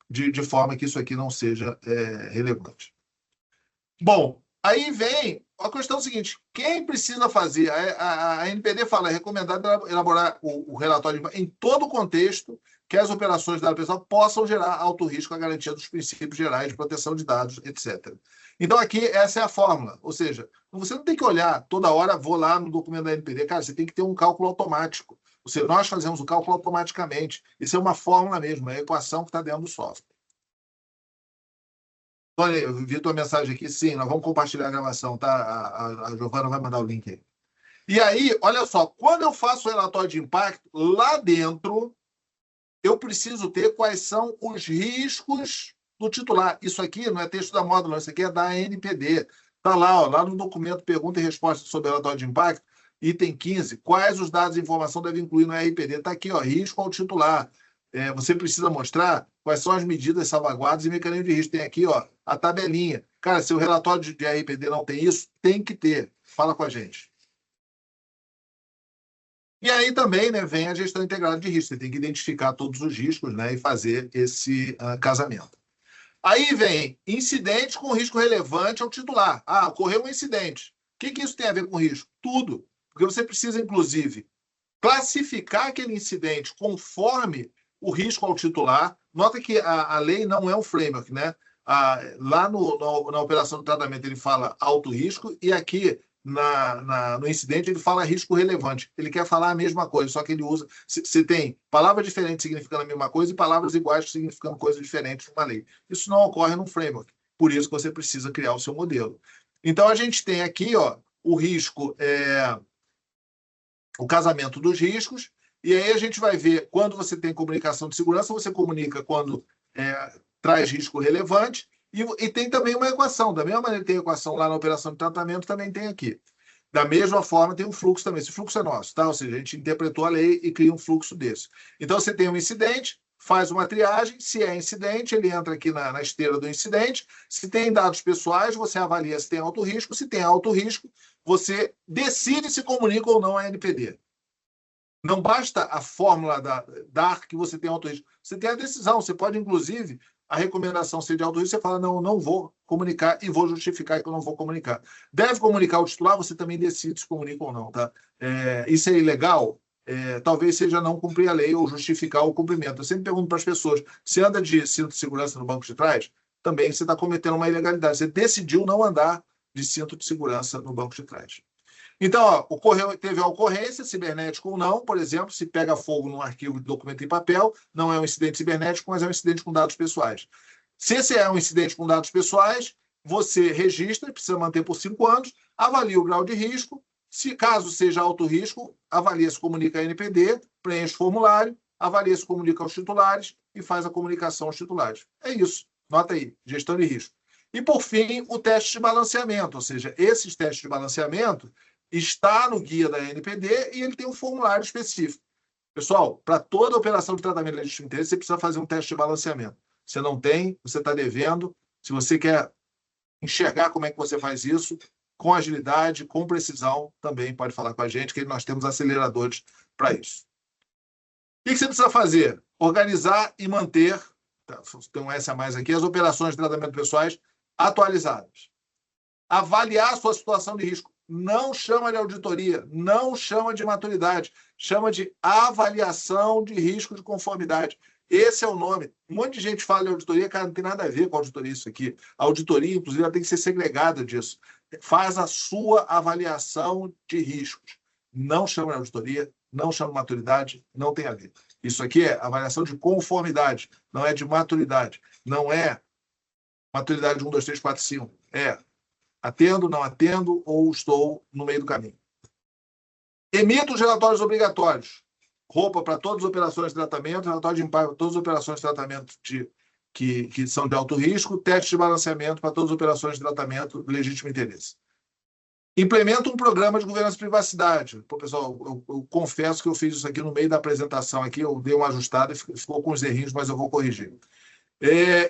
de forma que isso aqui não seja relevante. Bom, aí vem a questão seguinte: quem precisa fazer? A NPD fala, é recomendado elaborar o relatório em todo o contexto que as operações da área pessoal possam gerar alto risco à garantia dos princípios gerais de proteção de dados, etc. Então, aqui, essa é a fórmula. Ou seja, você não tem que olhar toda hora, vou lá no documento da NPD. Cara, você tem que ter um cálculo automático. Ou seja, nós fazemos o cálculo automaticamente. Isso é uma fórmula mesmo, é a equação que está dentro do software. Tony, eu vi tua mensagem aqui. Sim, nós vamos compartilhar a gravação, tá? A Giovana vai mandar o link aí. E aí, olha só, quando eu faço o relatório de impacto, lá dentro, eu preciso ter quais são os riscos do titular. Isso aqui não é texto da módula, isso aqui é da ANPD. Está lá, ó, lá no documento Pergunta e Resposta sobre o relatório de impacto, item 15. Quais os dados e informação devem incluir no RPD? Está aqui, ó, risco ao titular. Você precisa mostrar quais são as medidas, salvaguardas e mecanismos de risco. Tem aqui, ó, a tabelinha. Cara, se o relatório de RPD não tem isso, tem que ter. Fala com a gente. E aí também, né, vem a gestão integrada de risco. Você tem que identificar todos os riscos, né, e fazer esse casamento. Aí vem incidente com risco relevante ao titular. Ah, ocorreu um incidente. O que isso tem a ver com risco? Tudo. Porque você precisa, inclusive, classificar aquele incidente conforme o risco ao titular. Nota que a lei não é um framework, né? Lá na operação de tratamento ele fala alto risco e aqui no incidente, ele fala risco relevante. Ele quer falar a mesma coisa, só que ele usa... Se tem palavras diferentes significando a mesma coisa e palavras iguais significando coisas diferentes numa lei. Isso não ocorre num framework. Por isso que você precisa criar o seu modelo. Então, a gente tem aqui o risco, o casamento dos riscos, e aí a gente vai ver, quando você tem comunicação de segurança, você comunica quando traz risco relevante, e tem também uma equação. Da mesma maneira que tem equação lá na operação de tratamento, também tem aqui. Da mesma forma, tem um fluxo também. Esse fluxo é nosso, tá? Ou seja, a gente interpretou a lei e cria um fluxo desse. Então, você tem um incidente, faz uma triagem. Se é incidente, ele entra aqui na esteira do incidente. Se tem dados pessoais, você avalia se tem alto risco. Se tem alto risco, você decide se comunica ou não a NPD. Não basta a fórmula dar que você tem alto risco. Você tem a decisão. Você pode, inclusive, a recomendação ser de alto risco, você fala, não vou comunicar e vou justificar que eu não vou comunicar. Deve comunicar o titular, você também decide se comunica ou não. Tá? Isso é ilegal? Talvez seja não cumprir a lei ou justificar o cumprimento. Eu sempre pergunto para as pessoas, se anda de cinto de segurança no banco de trás, também você está cometendo uma ilegalidade. Você decidiu não andar de cinto de segurança no banco de trás. Então, teve a ocorrência, cibernética ou não, por exemplo, se pega fogo num arquivo de documento em papel, não é um incidente cibernético, mas é um incidente com dados pessoais. Se esse é um incidente com dados pessoais, você registra, precisa manter por 5 anos, avalia o grau de risco, se caso seja alto risco, avalia se comunica a NPD, preenche o formulário, avalia se comunica aos titulares e faz a comunicação aos titulares. É isso, nota aí, gestão de risco. E, por fim, o teste de balanceamento, ou seja, esses testes de balanceamento está no guia da NPD e ele tem um formulário específico. Pessoal, para toda operação de tratamento de legítimo interesse, você precisa fazer um teste de balanceamento. Você não tem, você está devendo. Se você quer enxergar como é que você faz isso, com agilidade, com precisão, também pode falar com a gente, que nós temos aceleradores para isso. O que você precisa fazer? Organizar e manter, tem um S a mais aqui, as operações de tratamento pessoais atualizadas. Avaliar a sua situação de risco. Não chama de auditoria, não chama de maturidade, chama de avaliação de risco de conformidade. Esse é o nome. Um monte de gente fala de auditoria, cara, não tem nada a ver com auditoria isso aqui. A auditoria, inclusive, ela tem que ser segregada disso. Faz a sua avaliação de riscos. Não chama de auditoria, não chama de maturidade, não tem a ver. Isso aqui é avaliação de conformidade, não é de maturidade. Não é maturidade 1, 2, 3, 4, 5. É atendo, não atendo ou estou no meio do caminho. Emito os relatórios obrigatórios. Roupa para todas as operações de tratamento, relatório de impacto para todas as operações de tratamento que são de alto risco, teste de balanceamento para todas as operações de tratamento de legítimo interesse. Implementa um programa de governança e privacidade. Pô, pessoal, eu confesso que eu fiz isso aqui no meio da apresentação, aqui, eu dei uma ajustada e ficou com os errinhos, mas eu vou corrigir.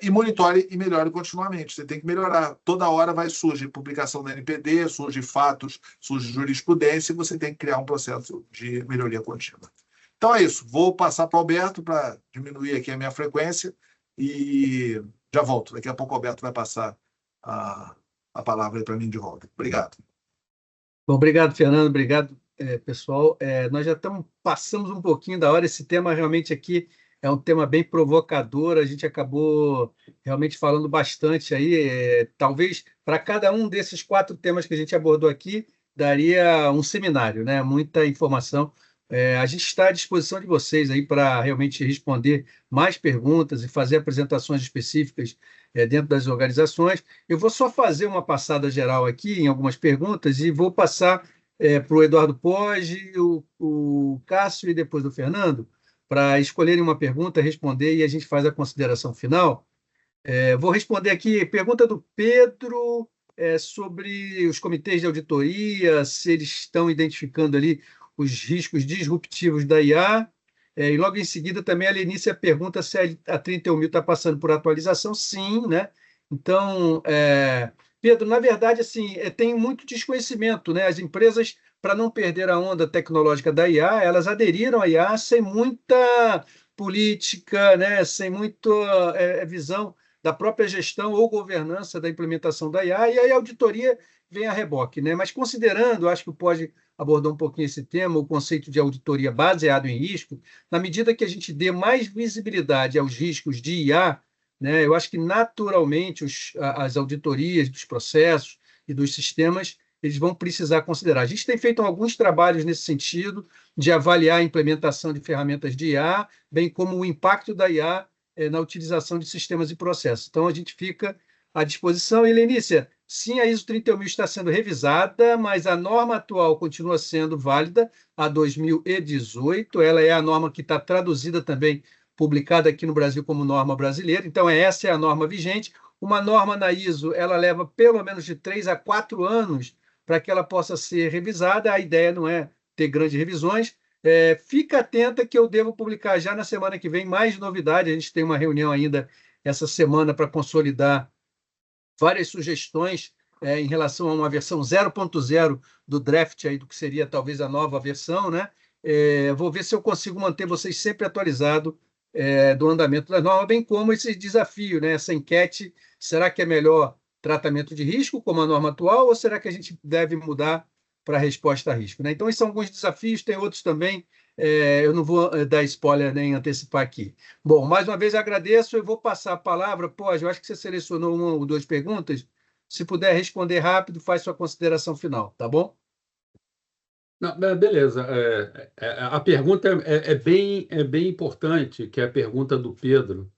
E monitore e melhore continuamente. Você tem que melhorar. Toda hora vai surgir publicação da NPD, surge fatos, surge jurisprudência, e você tem que criar um processo de melhoria contínua. Então é isso. Vou passar para o Alberto para diminuir aqui a minha frequência e já volto. Daqui a pouco o Alberto vai passar a palavra para mim de volta. Obrigado. Bom, obrigado, Fernando. Obrigado, pessoal. Nós já passamos um pouquinho da hora. Esse tema realmente aqui é um tema bem provocador, a gente acabou realmente falando bastante aí. Talvez para cada um desses 4 temas que a gente abordou aqui, daria um seminário, né? Muita informação. A gente está à disposição de vocês aí para realmente responder mais perguntas e fazer apresentações específicas dentro das organizações. Eu vou só fazer uma passada geral aqui em algumas perguntas e vou passar para o Eduardo Poggi, o Cássio e depois do Fernando, para escolherem uma pergunta, responder e a gente faz a consideração final. Vou responder aqui, pergunta do Pedro sobre os comitês de auditoria, se eles estão identificando ali os riscos disruptivos da IA. E logo em seguida também a Lenícia pergunta se a 31.000 está passando por atualização. Sim, né? Então, Pedro, na verdade, assim, tem muito desconhecimento, né? As empresas, para não perder a onda tecnológica da IA, elas aderiram à IA sem muita política, né? Sem muita visão da própria gestão ou governança da implementação da IA, e aí a auditoria vem a reboque, né? Mas considerando, acho que o Poggi abordou um pouquinho esse tema, o conceito de auditoria baseado em risco, na medida que a gente dê mais visibilidade aos riscos de IA, né, eu acho que naturalmente as auditorias dos processos e dos sistemas eles vão precisar considerar. A gente tem feito alguns trabalhos nesse sentido, de avaliar a implementação de ferramentas de IA, bem como o impacto da IA na utilização de sistemas e processos. Então, a gente fica à disposição. E, Lenícia, sim, a ISO 31000 está sendo revisada, mas a norma atual continua sendo válida, a 2018. Ela é a norma que está traduzida também, publicada aqui no Brasil como norma brasileira. Então, essa é a norma vigente. Uma norma na ISO, ela leva pelo menos de 3 a 4 anos para que ela possa ser revisada. A ideia não é ter grandes revisões. Fica atenta que eu devo publicar já na semana que vem mais novidades. A gente tem uma reunião ainda essa semana para consolidar várias sugestões em relação a uma versão 0.0 do draft, aí, do que seria talvez a nova versão, né? Vou ver se eu consigo manter vocês sempre atualizados do andamento da norma, bem como esse desafio, né? Essa enquete, será que é melhor tratamento de risco, como a norma atual, ou será que a gente deve mudar para a resposta a risco, né? Então, esses são alguns desafios, tem outros também, eu não vou dar spoiler nem antecipar aqui. Bom, mais uma vez agradeço, eu vou passar a palavra. Pós, eu acho que você selecionou uma ou duas perguntas, se puder responder rápido, faz sua consideração final, tá bom? Não, beleza. A pergunta é bem importante, que é a pergunta do Pedro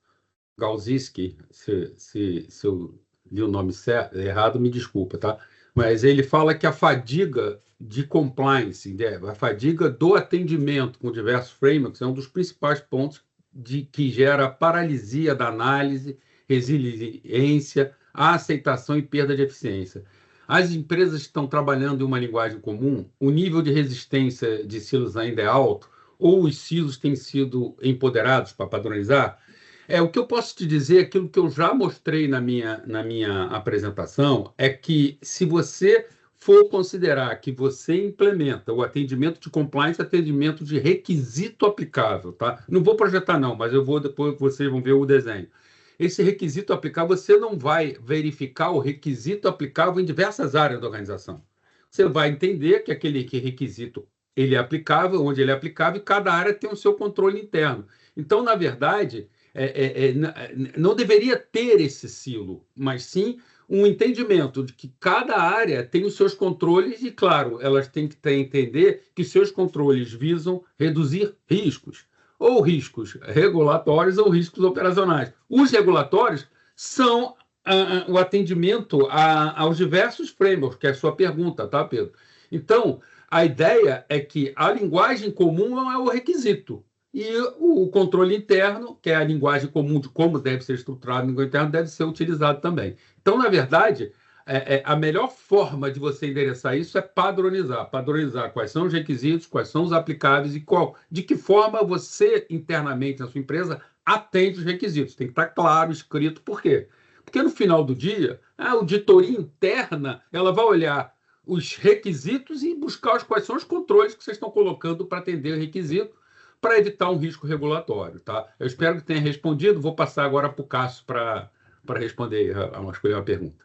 Galzinski. Se eu li o nome errado, me desculpa, tá? Mas ele fala que a fadiga de compliance, a fadiga do atendimento com diversos frameworks, é um dos principais pontos que gera paralisia da análise, resiliência, a aceitação e perda de eficiência. As empresas estão trabalhando em uma linguagem comum, o nível de resistência de silos ainda é alto, ou os silos têm sido empoderados para padronizar? O que eu posso te dizer, aquilo que eu já mostrei na minha apresentação, é que se você for considerar que você implementa o atendimento de compliance, atendimento de requisito aplicável, tá? Não vou projetar não, mas depois vocês vão ver o desenho. Esse requisito aplicável, você não vai verificar o requisito aplicável em diversas áreas da organização. Você vai entender que aquele requisito ele é aplicável, onde ele é aplicável, e cada área tem o seu controle interno. Então, na verdade, não deveria ter esse silo, mas sim um entendimento de que cada área tem os seus controles e, claro, elas têm que entender que seus controles visam reduzir riscos, ou riscos regulatórios ou riscos operacionais. Os regulatórios são o atendimento aos diversos frameworks, que é a sua pergunta, tá, Pedro? Então, a ideia é que a linguagem comum não é o requisito. E o controle interno, que é a linguagem comum de como deve ser estruturado o linguagem interno, deve ser utilizado também. Então, na verdade, a melhor forma de você endereçar isso é padronizar. Padronizar quais são os requisitos, quais são os aplicáveis e de que forma você, internamente, na sua empresa, atende os requisitos. Tem que estar claro, escrito. Por quê? Porque, no final do dia, a auditoria interna ela vai olhar os requisitos e buscar quais são os controles que vocês estão colocando para atender o requisito, para evitar um risco regulatório, tá? Eu espero que tenha respondido. Vou passar agora para o Cássio para responder escolher uma pergunta.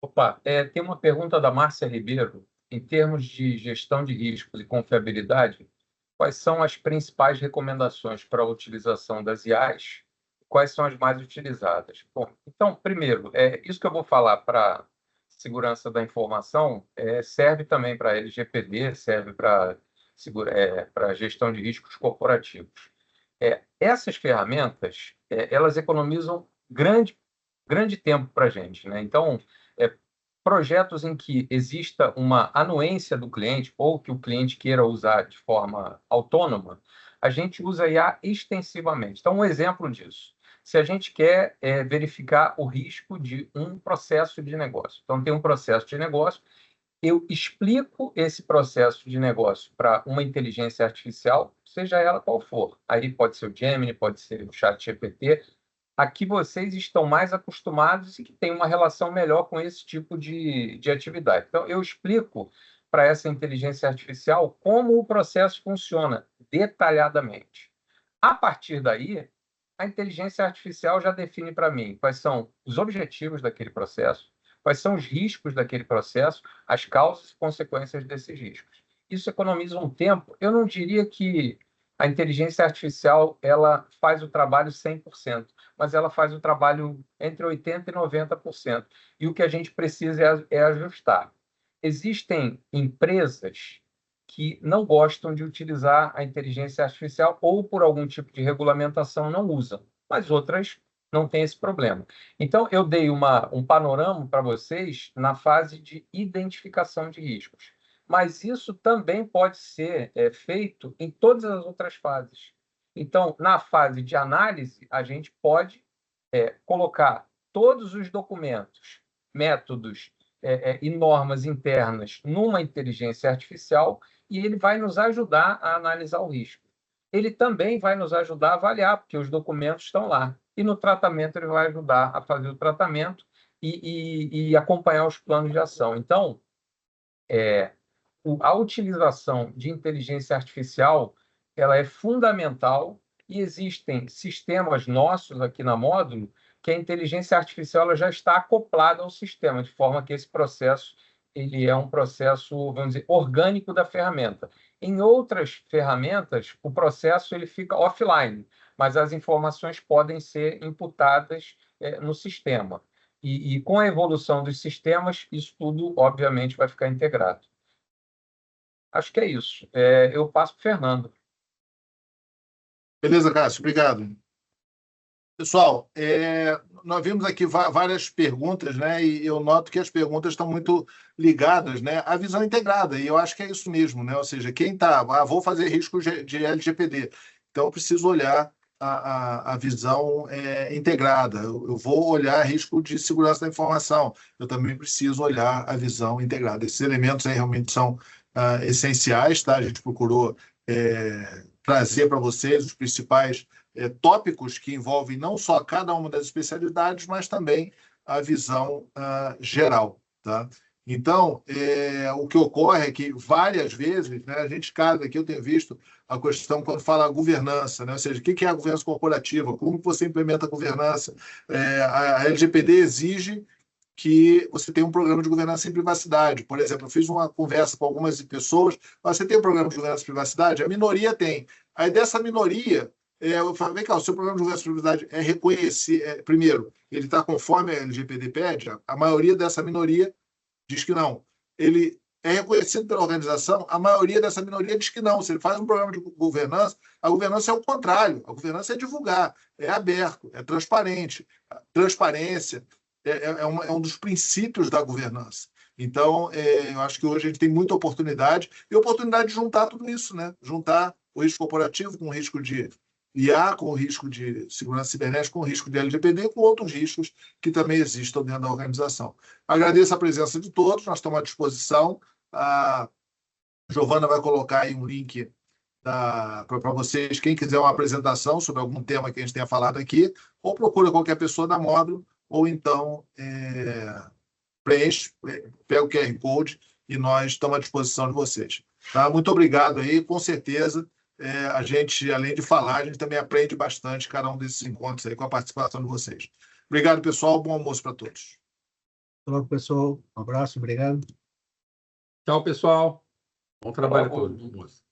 Opa, tem uma pergunta da Márcia Ribeiro. Em termos de gestão de riscos e confiabilidade, quais são as principais recomendações para a utilização das IAs? Quais são as mais utilizadas? Bom, então, primeiro, isso que eu vou falar para segurança da informação serve também para LGPD, serve para gestão de riscos corporativos. Essas ferramentas, elas economizam grande tempo para a gente, né? Então, projetos em que exista uma anuência do cliente ou que o cliente queira usar de forma autônoma, a gente usa IA extensivamente. Então, um exemplo disso, se a gente quer verificar o risco de um processo de negócio. Então, tem um processo de negócio, eu explico esse processo de negócio para uma inteligência artificial, seja ela qual for. Aí pode ser o Gemini, pode ser o ChatGPT. Aqui vocês estão mais acostumados e que têm uma relação melhor com esse tipo de atividade. Então, eu explico para essa inteligência artificial como o processo funciona detalhadamente. A partir daí, a inteligência artificial já define para mim quais são os objetivos daquele processo, quais são os riscos daquele processo, as causas e consequências desses riscos. Isso economiza um tempo, eu não diria que A inteligência artificial, ela faz o trabalho 100%, mas ela faz o trabalho entre 80% e 90%. E o que a gente precisa é ajustar. Existem empresas que não gostam de utilizar a inteligência artificial ou, por algum tipo de regulamentação, não usam, mas outras não têm esse problema. Então, eu dei um panorama para vocês na fase de identificação de riscos. Mas isso também pode ser feito em todas as outras fases. Então, na fase de análise, a gente pode colocar todos os documentos, métodos e normas internas numa inteligência artificial e ele vai nos ajudar a analisar o risco. Ele também vai nos ajudar a avaliar, porque os documentos estão lá. E no tratamento, ele vai ajudar a fazer o tratamento e acompanhar os planos de ação. Então, a utilização de inteligência artificial ela é fundamental e existem sistemas nossos aqui na Módulo que a inteligência artificial ela já está acoplada ao sistema, de forma que esse processo ele é um processo, vamos dizer, orgânico da ferramenta. Em outras ferramentas, o processo ele fica offline, mas as informações podem ser imputadas no sistema. E com a evolução dos sistemas, isso tudo, obviamente, vai ficar integrado. Acho que é isso. Eu passo para o Fernando. Beleza, Cássio, obrigado. Pessoal, nós vimos aqui várias perguntas, né? E eu noto que as perguntas estão muito ligadas, né, à visão integrada, e eu acho que é isso mesmo, né? Ou seja, quem está, vou fazer risco de LGPD, então eu preciso olhar a visão integrada, eu vou olhar risco de segurança da informação, eu também preciso olhar a visão integrada. Esses elementos aí realmente são essenciais, tá? A gente procurou trazer para vocês os principais tópicos que envolvem não só cada uma das especialidades, mas também a visão geral, tá? Então, o que ocorre é que várias vezes, né, a gente casa aqui, eu tenho visto a questão quando fala governança, né? Ou seja, o que é a governança corporativa, como você implementa a governança. A LGPD exige que você tenha um programa de governança em privacidade. Por exemplo, eu fiz uma conversa com algumas pessoas, você tem um programa de governança em privacidade? A minoria tem. Aí dessa minoria, eu falei, vem cá, o seu programa de governança em privacidade é reconhecer, primeiro, ele está conforme a LGPD pede? A maioria dessa minoria diz que não. Ele é reconhecido pela organização, a maioria dessa minoria diz que não. Se ele faz um programa de governança, a governança é o contrário. A governança é divulgar, é aberto, é transparente. A transparência é um dos princípios da governança. Então, eu acho que hoje a gente tem muita oportunidade, e oportunidade de juntar tudo isso, né? Juntar o risco corporativo com o risco de IA, com o risco de segurança cibernética, com o risco de LGPD, com outros riscos que também existam dentro da organização. Agradeço a presença de todos, nós estamos à disposição. A Giovana vai colocar aí um link para vocês, quem quiser uma apresentação sobre algum tema que a gente tenha falado aqui, ou procura qualquer pessoa da Módulo, ou então preenche, pega o QR Code e nós estamos à disposição de vocês. Tá? Muito obrigado aí, com certeza. A gente, além de falar, a gente também aprende bastante cada um desses encontros aí com a participação de vocês. Obrigado, pessoal. Bom almoço para todos. Tchau, pessoal. Um abraço, obrigado. Tchau, pessoal. Bom trabalho a todos.